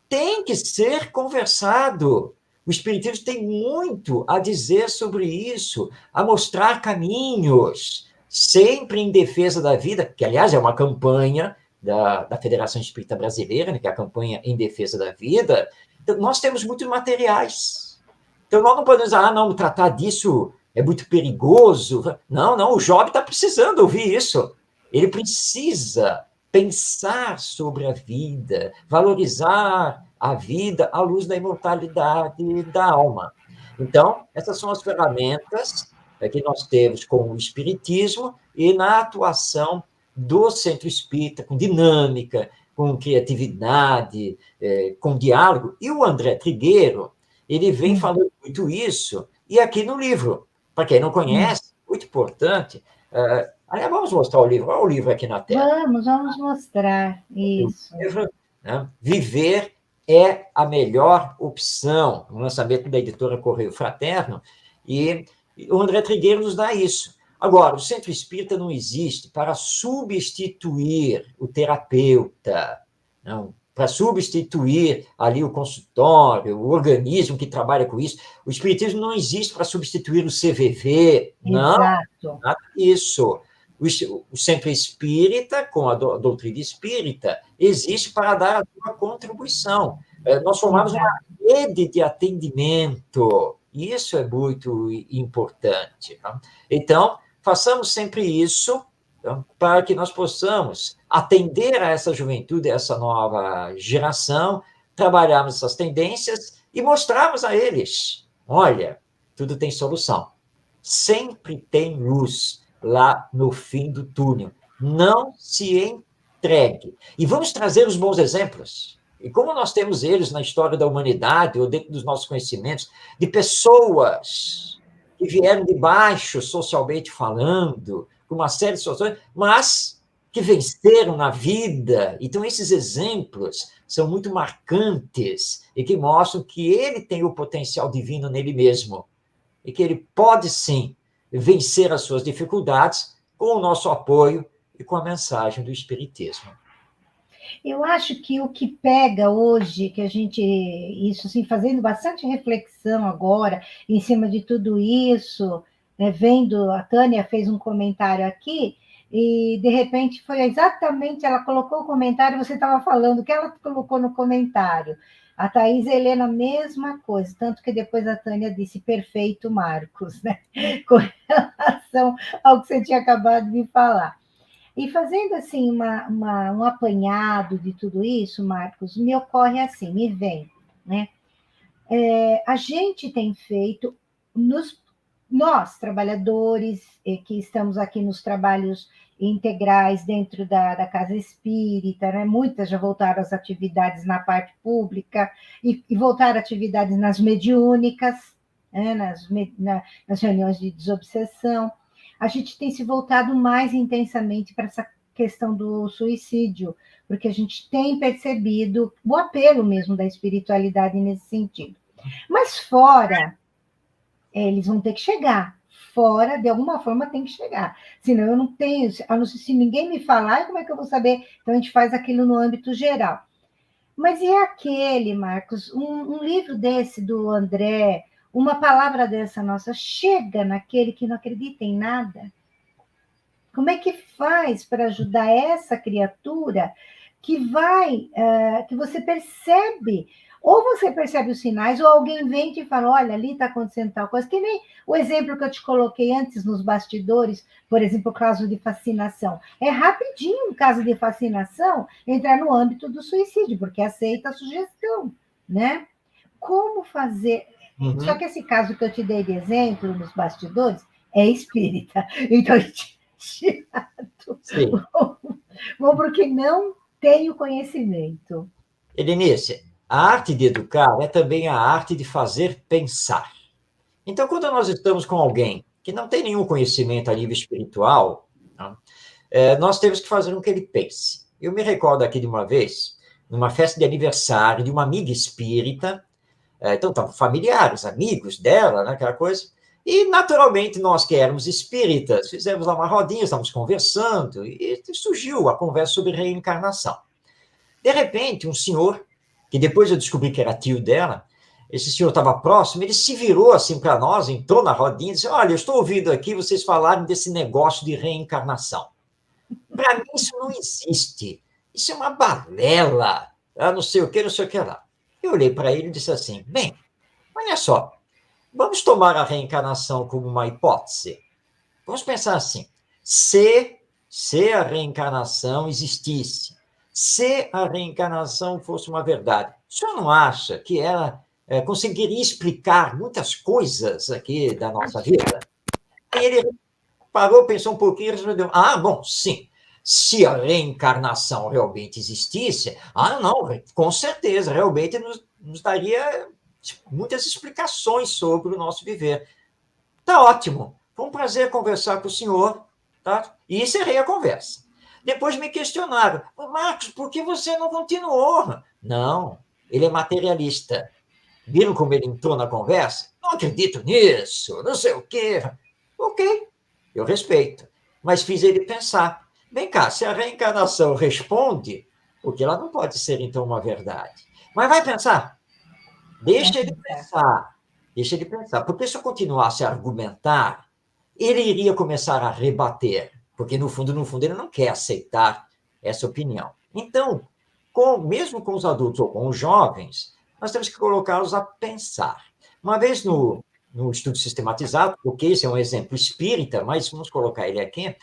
tem que ser conversado. O Espiritismo tem muito a dizer sobre isso, a mostrar caminhos, sempre em defesa da vida, que, aliás, é uma campanha da Federação Espírita Brasileira, né, que é a campanha em defesa da vida. Então, nós temos muitos materiais. Então, nós não podemos dizer, não, tratar disso é muito perigoso. Não, não, o jovem está precisando ouvir isso. Ele precisa pensar sobre a vida, valorizar a vida à luz da imortalidade da alma. Então, essas são as ferramentas que nós temos com o Espiritismo e na atuação do Centro Espírita, com dinâmica, com criatividade, com diálogo. E o André Trigueiro, ele vem falando muito isso, e aqui no livro, para quem não conhece, muito importante. Aliás, vamos mostrar o livro. Olha o livro aqui na tela. Vamos mostrar isso. Livro, né? Viver é a melhor opção. Um lançamento da editora Correio Fraterno, e o André Trigueiro nos dá isso. Agora, o Centro Espírita não existe para substituir o terapeuta, não, para substituir ali o consultório, o organismo que trabalha com isso. O Espiritismo não existe para substituir o CVV, não, Exato. nada disso. O Centro Espírita, com a doutrina espírita, existe para dar a sua contribuição. Nós formamos uma rede de atendimento, e isso é muito importante. Não? Então, façamos sempre isso, então, para que nós possamos atender a essa juventude, a essa nova geração, trabalharmos essas tendências e mostrarmos a eles, olha, tudo tem solução. Sempre tem luz lá no fim do túnel. Não se entregue. E vamos trazer os bons exemplos. E como nós temos eles na história da humanidade, ou dentro dos nossos conhecimentos, de pessoas que vieram de baixo, socialmente falando, com uma série de situações, mas que venceram na vida. Então, esses exemplos são muito marcantes e que mostram que ele tem o potencial divino nele mesmo e que ele pode, sim, vencer as suas dificuldades com o nosso apoio e com a mensagem do Espiritismo. Eu acho que o que pega hoje, que a gente, isso assim, fazendo bastante reflexão agora, em cima de tudo isso, vendo, a Tânia fez um comentário aqui, e de repente foi exatamente, ela colocou o comentário, você estava falando, o que ela colocou no comentário. A Thaís Helena, mesma coisa, tanto que depois a Tânia disse, perfeito, Marcos, né? Com relação ao que você tinha acabado de falar. E fazendo assim um apanhado de tudo isso, Marcos, me ocorre assim, me vem, né? A gente tem feito, nós, trabalhadores, que estamos aqui nos trabalhos integrais dentro da Casa Espírita, né? Muitas já voltaram às atividades na parte pública e voltaram atividades nas mediúnicas, né? nas reuniões de desobsessão. A gente tem se voltado mais intensamente para essa questão do suicídio, porque a gente tem percebido o apelo mesmo da espiritualidade nesse sentido. Mas fora, eles vão ter que chegar. Fora, de alguma forma, tem que chegar. Senão eu não tenho, a não ser se ninguém me falar, como é que eu vou saber? Então a gente faz aquilo no âmbito geral. Mas e aquele, Marcos, um livro desse do André, uma palavra dessa nossa, chega naquele que não acredita em nada? Como é que faz para ajudar essa criatura que vai, que você percebe, ou você percebe os sinais, ou alguém vem e te fala, olha, ali está acontecendo tal coisa, que nem o exemplo que eu te coloquei antes nos bastidores, por exemplo, o caso de fascinação. É rapidinho um caso de fascinação entrar no âmbito do suicídio, porque aceita a sugestão, né? Como fazer Só que esse caso que eu te dei de exemplo nos bastidores é espírita. Então, Sim. vou para o que não tem o conhecimento. Helenice, a arte de educar é também a arte de fazer pensar. Então, quando nós estamos com alguém que não tem nenhum conhecimento a nível espiritual, né, nós temos que fazer com que ele pense. Eu me recordo aqui de uma vez, numa festa de aniversário de uma amiga espírita, então estavam familiares, amigos dela, né, aquela coisa, e naturalmente nós que éramos espíritas, fizemos lá uma rodinha, estávamos conversando, e surgiu a conversa sobre reencarnação. De repente, um senhor, que depois eu descobri que era tio dela, esse senhor estava próximo, ele se virou assim para nós, entrou na rodinha e disse: Olha, eu estou ouvindo aqui vocês falarem desse negócio de reencarnação. Para mim, isso não existe. Isso é uma balela. Não sei o que, não sei o que lá. Eu olhei para ele e disse assim: Bem, olha só, vamos tomar a reencarnação como uma hipótese. Vamos pensar assim: se a reencarnação existisse, se a reencarnação fosse uma verdade, o senhor não acha que ela conseguiria explicar muitas coisas aqui da nossa vida? Aí ele parou, pensou um pouquinho e respondeu: bom, sim. Se a reencarnação realmente existisse, não, com certeza, realmente nos daria muitas explicações sobre o nosso viver. Tá ótimo. Foi um prazer conversar com o senhor, tá? E encerrei a conversa. Depois me questionaram: Marcos, por que você não continuou? Não, ele é materialista. Viram como ele entrou na conversa? Não acredito nisso, não sei o quê. Ok, eu respeito. Mas fiz ele pensar. Vem cá, se a reencarnação responde, porque ela não pode ser, então, uma verdade. Mas vai pensar. Deixa ele pensar. Deixa ele pensar. Porque se eu continuasse a argumentar, ele iria começar a rebater. Porque, no fundo, ele não quer aceitar essa opinião. Então, mesmo com os adultos ou com os jovens, nós temos que colocá-los a pensar. Uma vez no estudo sistematizado, porque esse é um exemplo espírita, mas vamos colocar ele aqui,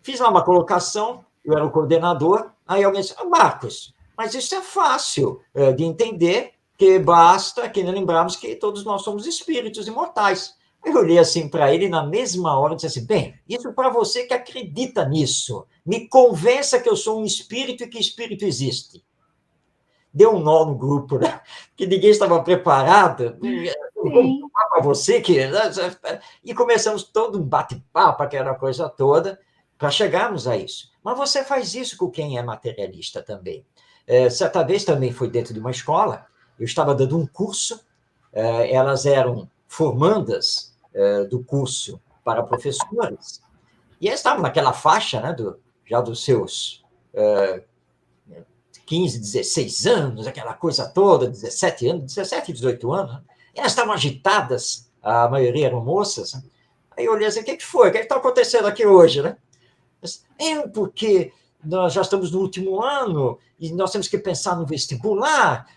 fiz lá uma colocação, eu era o coordenador, aí alguém disse: Marcos, mas isso é fácil de entender, que basta que lembrarmos que todos nós somos espíritos imortais. Eu olhei assim para ele na mesma hora e disse assim: bem, isso para você que acredita nisso, me convença que eu sou um espírito e que espírito existe. Deu um nó no grupo, né? Que ninguém estava preparado. Vamos falar para você que... E começamos todo um bate-papo, aquela coisa toda, para chegarmos a isso. Mas você faz isso com quem é materialista também. Certa vez também foi dentro de uma escola, eu estava dando um curso, elas eram formandas do curso para professores, e elas estavam naquela faixa, né, já dos seus 15, 16 anos, aquela coisa toda, 17 anos, 17, 18 anos, né? Elas estavam agitadas, a maioria eram moças, né? Aí eu olhei assim: o que foi? O que está acontecendo aqui hoje, né? Porque nós já estamos no último ano e nós temos que pensar no vestibular,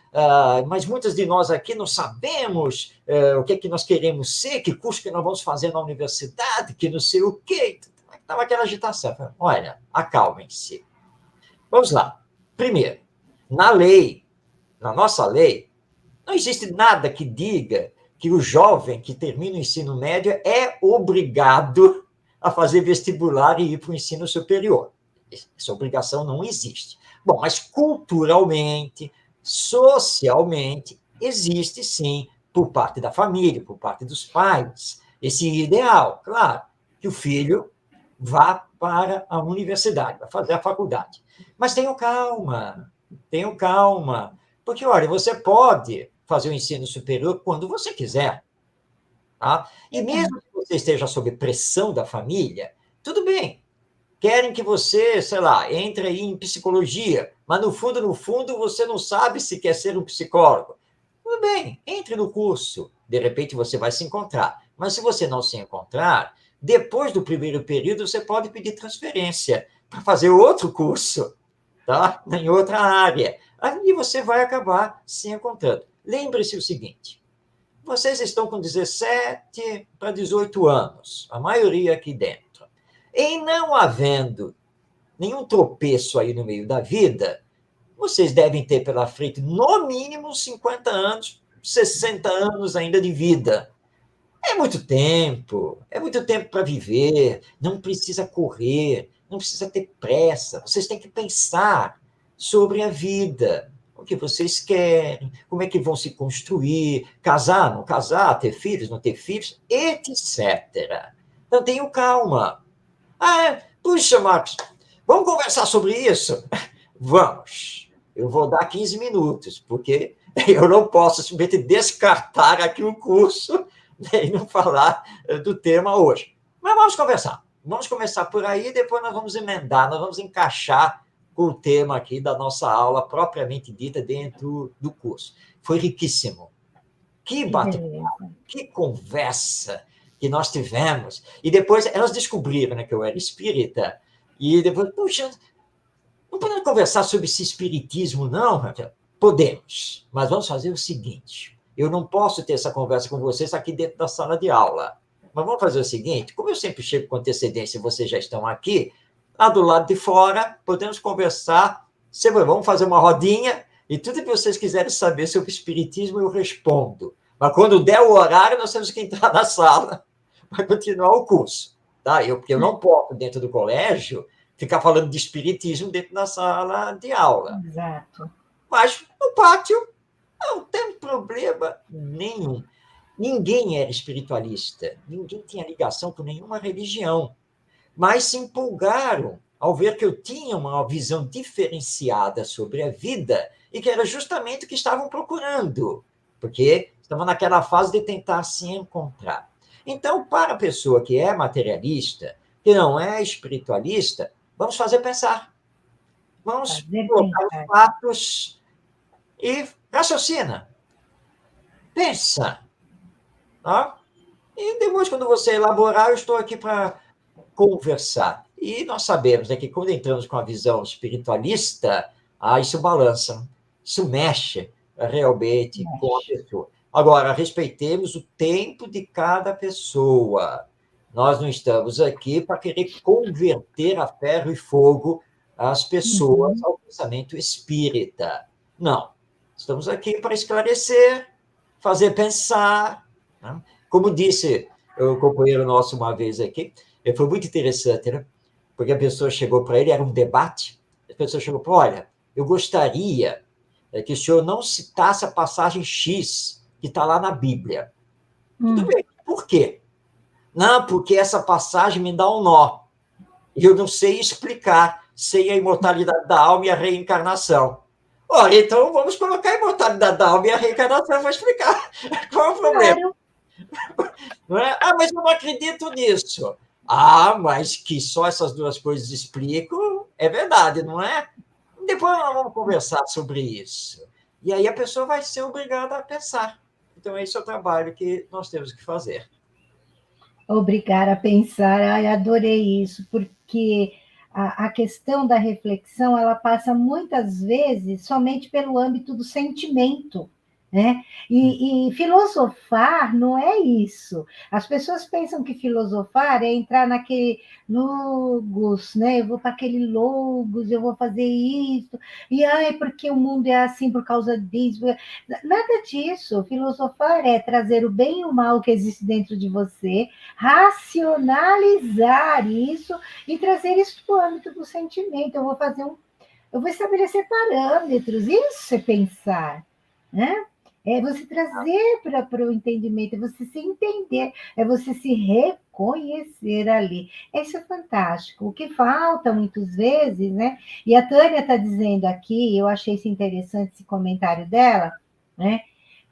mas muitas de nós aqui não sabemos o que nós queremos ser, que curso que nós vamos fazer na universidade, que não sei o quê. Estava aquela agitação. Olha, acalmem-se. Vamos lá. Primeiro, na nossa lei, não existe nada que diga que o jovem que termina o ensino médio é obrigado a fazer vestibular e ir para o ensino superior. Essa obrigação não existe. Bom, mas culturalmente, socialmente, existe sim, por parte da família, por parte dos pais, esse ideal, claro, que o filho vá para a universidade, vai fazer a faculdade. Mas tenham calma, porque, olha, você pode fazer o ensino superior quando você quiser, tá? E mesmo que você esteja sob pressão da família, tudo bem, querem que você, sei lá, entre aí em psicologia, mas no fundo, você não sabe se quer ser um psicólogo. Tudo bem, entre no curso, de repente você vai se encontrar. Mas se você não se encontrar, depois do primeiro período, você pode pedir transferência para fazer outro curso, tá? Em outra área. Aí você vai acabar se encontrando. Lembre-se o seguinte: vocês estão com 17 para 18 anos, a maioria aqui dentro. Em não havendo nenhum tropeço aí no meio da vida, vocês devem ter pela frente, no mínimo, 50 anos 60 anos ainda de vida. É muito tempo para viver, não precisa correr, não precisa ter pressa, vocês têm que pensar sobre a vida, o que vocês querem, como é que vão se construir, casar, não casar, ter filhos, não ter filhos, etc. Então, tenham calma. Puxa, Marcos, vamos conversar sobre isso? Vamos. Eu vou dar 15 minutos, porque eu não posso simplesmente descartar aqui o curso e não falar do tema hoje. Mas vamos conversar. Vamos começar por aí, depois nós vamos emendar, nós vamos encaixar com o tema aqui da nossa aula propriamente dita dentro do curso. Foi riquíssimo. Que bate-papo, que conversa que nós tivemos. E depois elas descobriram, né, que eu era espírita. E depois, puxa, não podemos conversar sobre esse espiritismo, não, Raquel? Podemos, mas vamos fazer o seguinte: eu não posso ter essa conversa com vocês aqui dentro da sala de aula. Mas vamos fazer o seguinte: como eu sempre chego com antecedência e vocês já estão aqui, lá do lado de fora, podemos conversar. Vamos fazer uma rodinha e tudo que vocês quiserem saber sobre espiritismo eu respondo. Mas quando der o horário, nós temos que entrar na sala para continuar o curso. Tá? Porque eu não posso, dentro do colégio, ficar falando de espiritismo dentro da sala de aula. Exato. Mas no pátio não tem problema nenhum. Ninguém era espiritualista, ninguém tinha ligação com nenhuma religião, mas se empolgaram ao ver que eu tinha uma visão diferenciada sobre a vida e que era justamente o que estavam procurando, porque estavam naquela fase de tentar se encontrar. Então, para a pessoa que é materialista, que não é espiritualista, vamos fazer pensar. Vamos colocar os fatos e raciocina. Pensa. Tá? E depois, quando você elaborar, eu estou aqui para conversar. E nós sabemos, né, que quando entramos com a visão espiritualista, isso balança, isso mexe realmente com a pessoa. Agora, respeitemos o tempo de cada pessoa. Nós não estamos aqui para querer converter a ferro e fogo as pessoas ao pensamento espírita. Não. Estamos aqui para esclarecer, fazer pensar. Né? Como disse o companheiro nosso uma vez aqui, foi muito interessante, né? Porque a pessoa chegou para ele, era um debate, a pessoa chegou para, olha, eu gostaria que o senhor não citasse a passagem X que está lá na Bíblia. Tudo bem, por quê? Não, porque essa passagem me dá um nó. E eu não sei explicar sem a imortalidade da alma e a reencarnação. Ora, então vamos colocar a imortalidade da alma e a reencarnação para explicar. Qual é o problema? Claro. Não é? Mas eu não acredito nisso. Mas que só essas duas coisas explicam, é verdade, não é? Depois nós vamos conversar sobre isso. E aí a pessoa vai ser obrigada a pensar. Então, esse é o trabalho que nós temos que fazer. Obrigar a pensar. Ai, adorei isso, porque a questão da reflexão, ela passa muitas vezes somente pelo âmbito do sentimento, né? E filosofar não é isso. As pessoas pensam que filosofar é entrar naquele logos, né? Eu vou para aquele logos, eu vou fazer isso, e porque o mundo é assim por causa disso. Nada disso. Filosofar é trazer o bem e o mal que existe dentro de você, racionalizar isso e trazer isso para o âmbito do sentimento. Eu vou estabelecer parâmetros, isso é pensar, né? É você trazer para o entendimento, é você se entender, é você se reconhecer ali. Isso é fantástico. O que falta muitas vezes, né? E a Tânia está dizendo aqui, eu achei isso interessante esse comentário dela, né?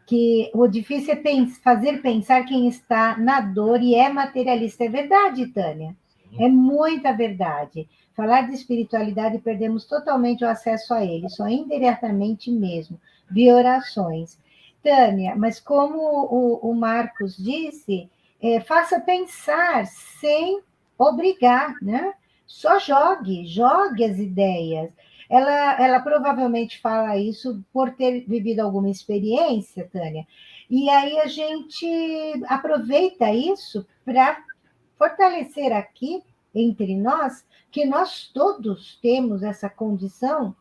Que o difícil é fazer pensar quem está na dor e é materialista. É verdade, Tânia. É muita verdade. Falar de espiritualidade, perdemos totalmente o acesso a ele, só indiretamente mesmo, via orações. Tânia, mas como o Marcos disse, faça pensar sem obrigar, né? Só jogue as ideias. Ela provavelmente fala isso por ter vivido alguma experiência, Tânia, e aí a gente aproveita isso para fortalecer aqui entre nós que nós todos temos essa condição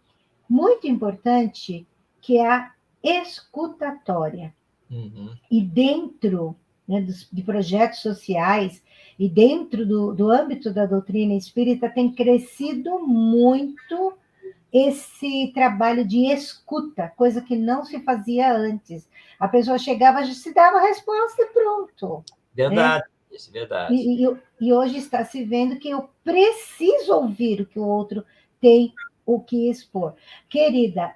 muito importante, que é a escutatória. Uhum. E dentro, né, de projetos sociais e dentro do âmbito da doutrina espírita tem crescido muito esse trabalho de escuta, coisa que não se fazia antes. A pessoa chegava, já se dava a resposta e pronto. Né? Verdade, isso é verdade. E hoje está se vendo que eu preciso ouvir o que o outro tem o que expor. Querida,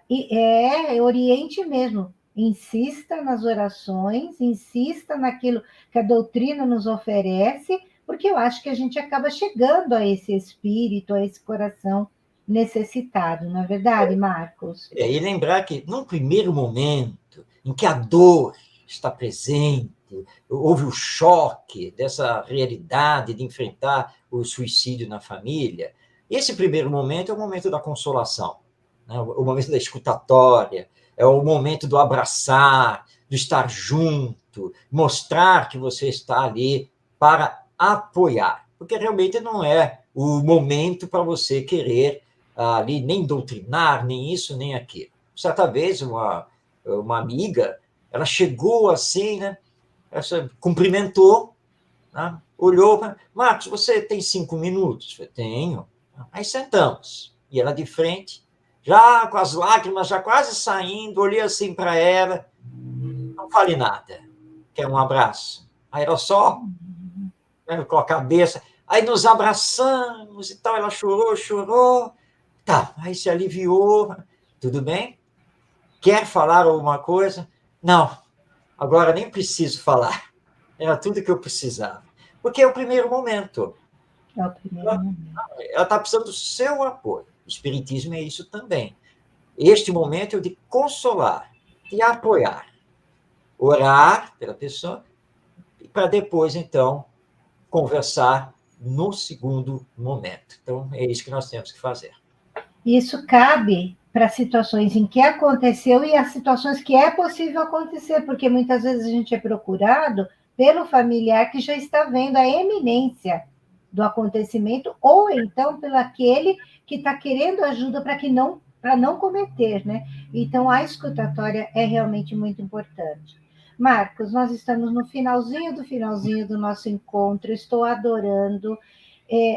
oriente mesmo. Insista nas orações, insista naquilo que a doutrina nos oferece, porque eu acho que a gente acaba chegando a esse espírito, a esse coração necessitado, não é verdade, Marcos? E lembrar que, num primeiro momento, em que a dor está presente, houve o choque dessa realidade de enfrentar o suicídio na família, esse primeiro momento é o momento da consolação, né? O momento da escutatória, é o momento do abraçar, do estar junto, mostrar que você está ali para apoiar, porque realmente não é o momento para você querer ali nem doutrinar, nem isso, nem aquilo. Certa vez, uma amiga, ela chegou assim, né? Ela cumprimentou, né? Olhou para Marcos, você tem 5 minutos? Eu falei, tenho. Aí sentamos. E ela de frente, já com as lágrimas já quase saindo, olhei assim para ela, não fale nada, quer um abraço? Aí ela só, né, com a cabeça, aí nos abraçamos e tal, ela chorou, chorou, tá, aí se aliviou, tudo bem? Quer falar alguma coisa? Não, agora nem preciso falar. Era tudo que eu precisava. Porque é o primeiro momento. É o primeiro momento. Ela está precisando do seu apoio. O Espiritismo é isso também. Este momento é o de consolar, de apoiar, orar pela pessoa, para depois, então, conversar no segundo momento. Então, é isso que nós temos que fazer. Isso cabe para situações em que aconteceu e as situações que é possível acontecer, porque muitas vezes a gente é procurado pelo familiar que já está vendo a eminência do acontecimento, ou então pelo aquele que está querendo ajuda para não cometer, né? Então a escutatória é realmente muito importante. Marcos, nós estamos no finalzinho do nosso encontro. Estou adorando.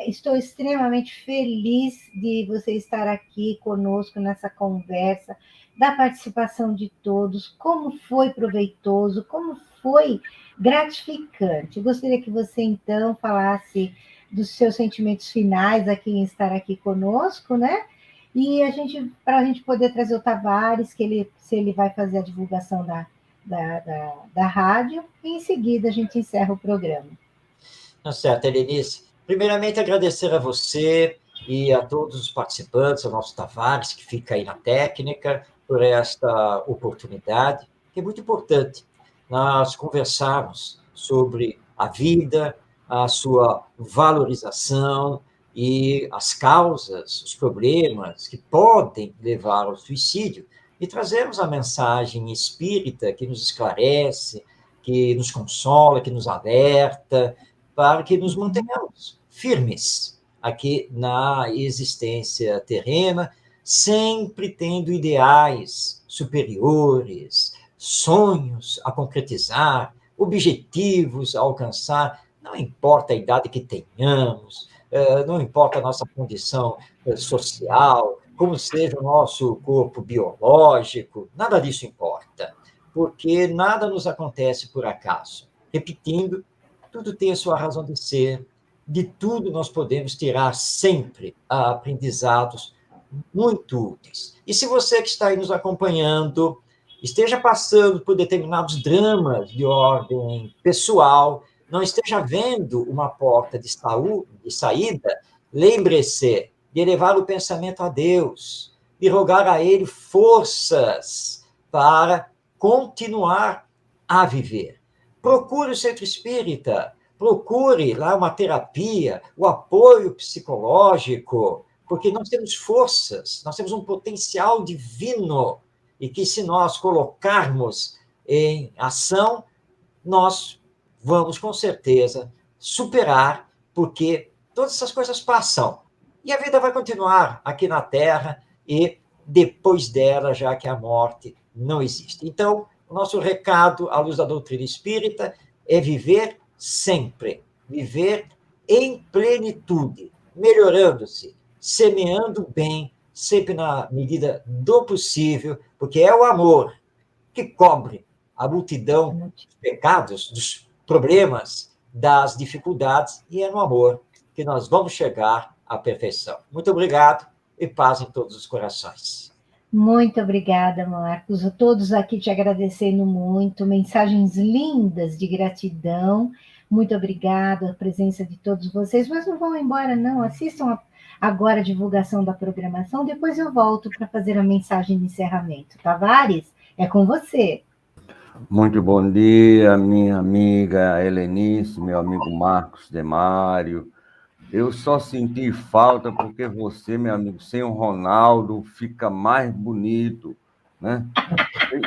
Estou extremamente feliz de você estar aqui conosco nessa conversa, da participação de todos, como foi proveitoso, como foi gratificante. Gostaria que você, então, falasse dos seus sentimentos finais aqui em estar aqui conosco, né? E para a gente poder trazer o Tavares, se ele vai fazer a divulgação da rádio, e em seguida a gente encerra o programa. Tá certo, Helenice. Primeiramente, agradecer a você e a todos os participantes, ao nosso Tavares, que fica aí na técnica, por esta oportunidade, que é muito importante nós conversarmos sobre a vida, a sua valorização e as causas, os problemas que podem levar ao suicídio, e trazermos a mensagem espírita que nos esclarece, que nos consola, que nos alerta, para que nos mantenhamos firmes aqui na existência terrena, sempre tendo ideais superiores, sonhos a concretizar, objetivos a alcançar, não importa a idade que tenhamos, não importa a nossa condição social, como seja o nosso corpo biológico, nada disso importa, porque nada nos acontece por acaso. Repetindo, tudo tem a sua razão de ser, de tudo nós podemos tirar sempre aprendizados muito úteis. E se você que está aí nos acompanhando esteja passando por determinados dramas de ordem pessoal, não esteja vendo uma porta de saída, lembre-se de elevar o pensamento a Deus, de rogar a Ele forças para continuar a viver. Procure o centro espírita, procure lá uma terapia, o apoio psicológico, porque nós temos forças, nós temos um potencial divino, e que se nós colocarmos em ação, nós vamos com certeza superar, porque todas essas coisas passam. E a vida vai continuar aqui na Terra e depois dela, já que a morte não existe. Então, o nosso recado à luz da doutrina espírita é viver sempre, viver em plenitude, melhorando-se, semeando bem, sempre na medida do possível, porque é o amor que cobre a multidão dos pecados, dos problemas, das dificuldades, e é no amor que nós vamos chegar à perfeição. Muito obrigado e paz em todos os corações. Muito obrigada, Marcos. Todos aqui te agradecendo muito, mensagens lindas de gratidão. Muito obrigada a presença de todos vocês, mas não vão embora, não. Assistam agora a divulgação da programação, depois eu volto para fazer a mensagem de encerramento. Tavares, é com você. Muito bom dia, minha amiga Helenice, meu amigo Marcos Demário. Eu só senti falta porque você, meu amigo, sem o Ronaldo, fica mais bonito, né?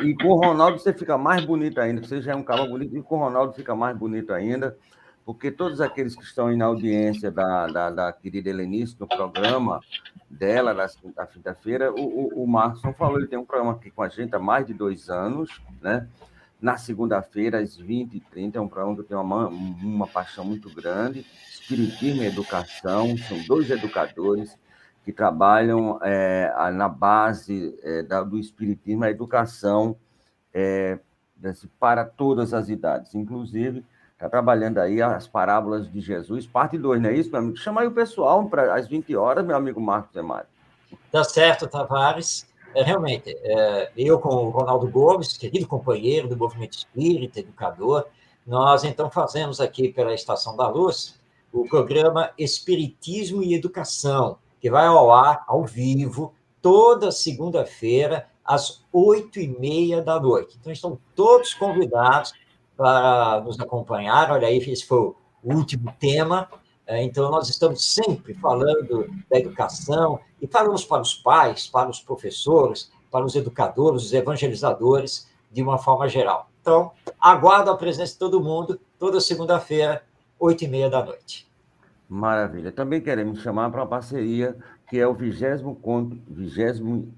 E com o Ronaldo você fica mais bonito ainda, você já é um cara bonito, e com o Ronaldo fica mais bonito ainda, porque todos aqueles que estão aí na audiência da querida Helenice, no programa dela, da quinta-feira, o Marcos não falou, ele tem um programa aqui com a gente há mais de 2 anos, né? Na segunda-feira, às 20h30, é um programa que eu tenho uma paixão muito grande, Espiritismo e Educação, são 2 educadores que trabalham na base do Espiritismo, a educação para todas as idades. Inclusive, está trabalhando aí as parábolas de Jesus, parte 2, não é isso, meu amigo? Chama aí o pessoal para às 20 horas, meu amigo Marcos Demário. Tá certo, Tavares. Realmente, eu com o Ronaldo Gomes, querido companheiro do Movimento Espírita, educador, nós então fazemos aqui pela Estação da Luz o programa Espiritismo e Educação, que vai ao ar, ao vivo, toda segunda-feira, às 8h30 da noite. Então, estão todos convidados para nos acompanhar. Olha aí, esse foi o último tema. Então, nós estamos sempre falando da educação e falamos para os pais, para os professores, para os educadores, os evangelizadores, de uma forma geral. Então, aguardo a presença de todo mundo, toda segunda-feira, 8h30 da noite. Maravilha. Também queremos chamar para uma parceria, que é o 29º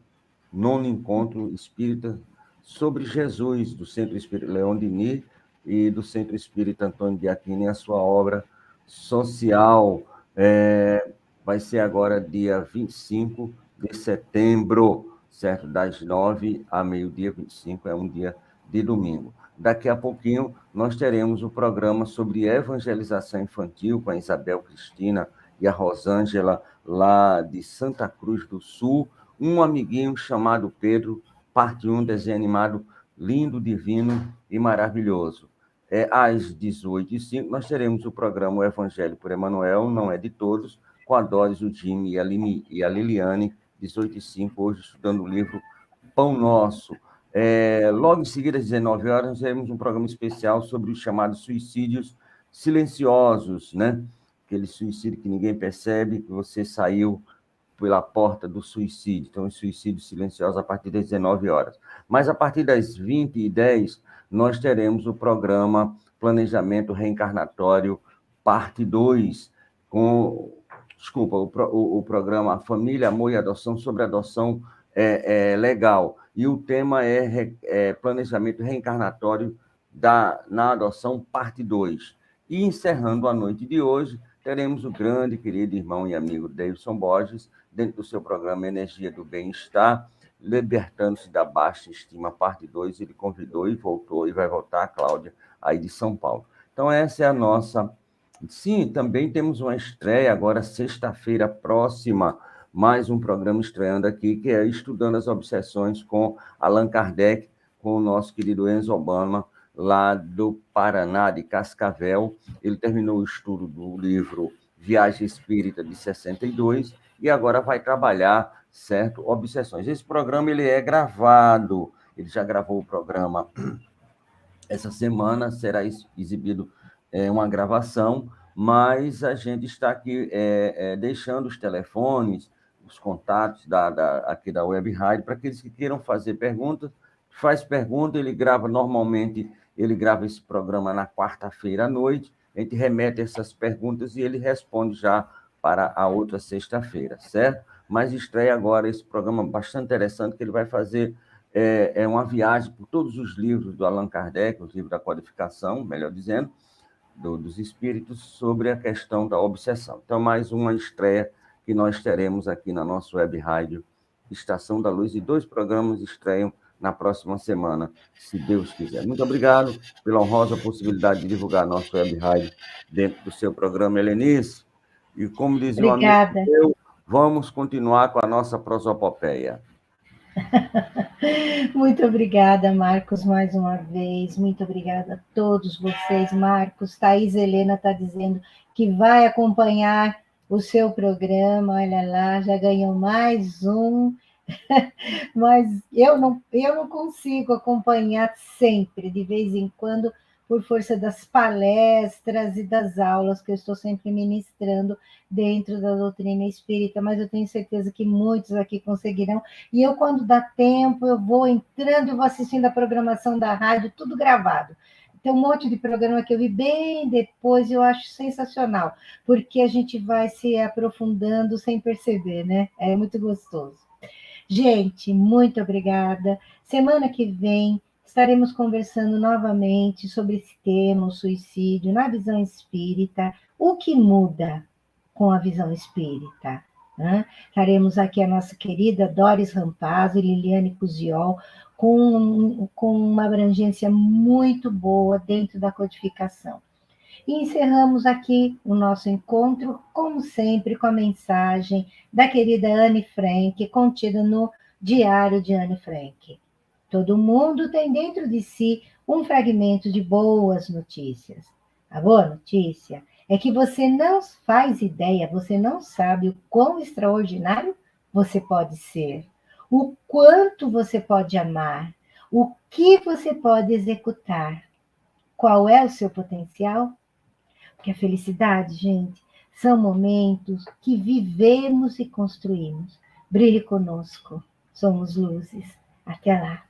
Encontro Espírita sobre Jesus, do Centro Espírita Leon Denis e do Centro Espírita Antônio de Aquino, e a sua obra social. Vai ser agora dia 25 de setembro, certo? Das 9 a meio-dia, 25, é um dia de domingo. Daqui a pouquinho, nós teremos o programa sobre evangelização infantil com a Isabel Cristina e a Rosângela, lá de Santa Cruz do Sul. Um amiguinho chamado Pedro, parte 1, desenho animado lindo, divino e maravilhoso. Às 18h05, nós teremos o programa O Evangelho por Emmanuel, não é de todos, com a Doris, o Jimmy e a Liliane, 18h05, hoje estudando o livro Pão Nosso. Logo em seguida, às 19 horas, nós teremos um programa especial sobre os chamados suicídios silenciosos, né? Aquele suicídio que ninguém percebe, que você saiu pela porta do suicídio. Então, os suicídios silenciosos a partir das 19 horas. Mas a partir das 20h10, nós teremos o programa Planejamento Reencarnatório, parte 2, o programa Família, Amor e Adoção, sobre adoção legal. E o tema é Planejamento Reencarnatório na Adoção, parte 2. E encerrando a noite de hoje, teremos o grande, querido irmão e amigo Davidson Borges, dentro do seu programa Energia do Bem-Estar, Libertando-se da Baixa Estima, parte 2. Ele convidou e voltou, e vai voltar a Cláudia, aí de São Paulo. Então, essa é a nossa... Sim, também temos uma estreia agora, sexta-feira próxima, mais um programa estreando aqui, que é Estudando as Obsessões com Allan Kardec, com o nosso querido Enzo Obama, lá do Paraná, de Cascavel. Ele terminou o estudo do livro Viagem Espírita, de 62, e agora vai trabalhar, certo, obsessões. Esse programa ele é gravado, ele já gravou o programa essa semana, será exibido uma gravação, mas a gente está aqui deixando os telefones, os contatos aqui da Web Rádio, para aqueles que queiram fazer perguntas, faz pergunta, ele grava normalmente, ele grava esse programa na quarta-feira à noite, a gente remete essas perguntas e ele responde já para a outra sexta-feira, certo? Mas estreia agora esse programa bastante interessante, que ele vai fazer é uma viagem por todos os livros do Allan Kardec, os livros da codificação, melhor dizendo, dos espíritos, sobre a questão da obsessão. Então, mais uma estreia que nós teremos aqui na nossa web rádio Estação da Luz, e 2 programas estreiam na próxima semana, se Deus quiser. Muito obrigado pela honrosa possibilidade de divulgar a nossa web rádio dentro do seu programa, Helenice. E como dizia o amigo meu, vamos continuar com a nossa prosopopeia. Muito obrigada, Marcos, mais uma vez. Muito obrigada a todos vocês. Marcos, Thaís Helena está dizendo que vai acompanhar o seu programa. Olha lá, já ganhou mais um. Mas eu não consigo acompanhar sempre, de vez em quando, por força das palestras e das aulas que eu estou sempre ministrando dentro da doutrina espírita, mas eu tenho certeza que muitos aqui conseguirão. E eu, quando dá tempo, eu vou entrando e vou assistindo a programação da rádio, tudo gravado. Tem um monte de programa que eu vi bem depois e eu acho sensacional, porque a gente vai se aprofundando sem perceber, né? É muito gostoso. Gente, muito obrigada. Semana que vem estaremos conversando novamente sobre esse tema, o suicídio, na visão espírita, o que muda com a visão espírita. Né? Estaremos aqui a nossa querida Doris Rampazzo e Liliane Cusiol, com uma abrangência muito boa dentro da codificação. E encerramos aqui o nosso encontro, como sempre, com a mensagem da querida Anne Frank, contida no Diário de Anne Frank. Todo mundo tem dentro de si um fragmento de boas notícias. A boa notícia é que você não faz ideia, você não sabe o quão extraordinário você pode ser, o quanto você pode amar, o que você pode executar, qual é o seu potencial. Porque a felicidade, gente, são momentos que vivemos e construímos. Brilhe conosco, somos luzes. Até lá.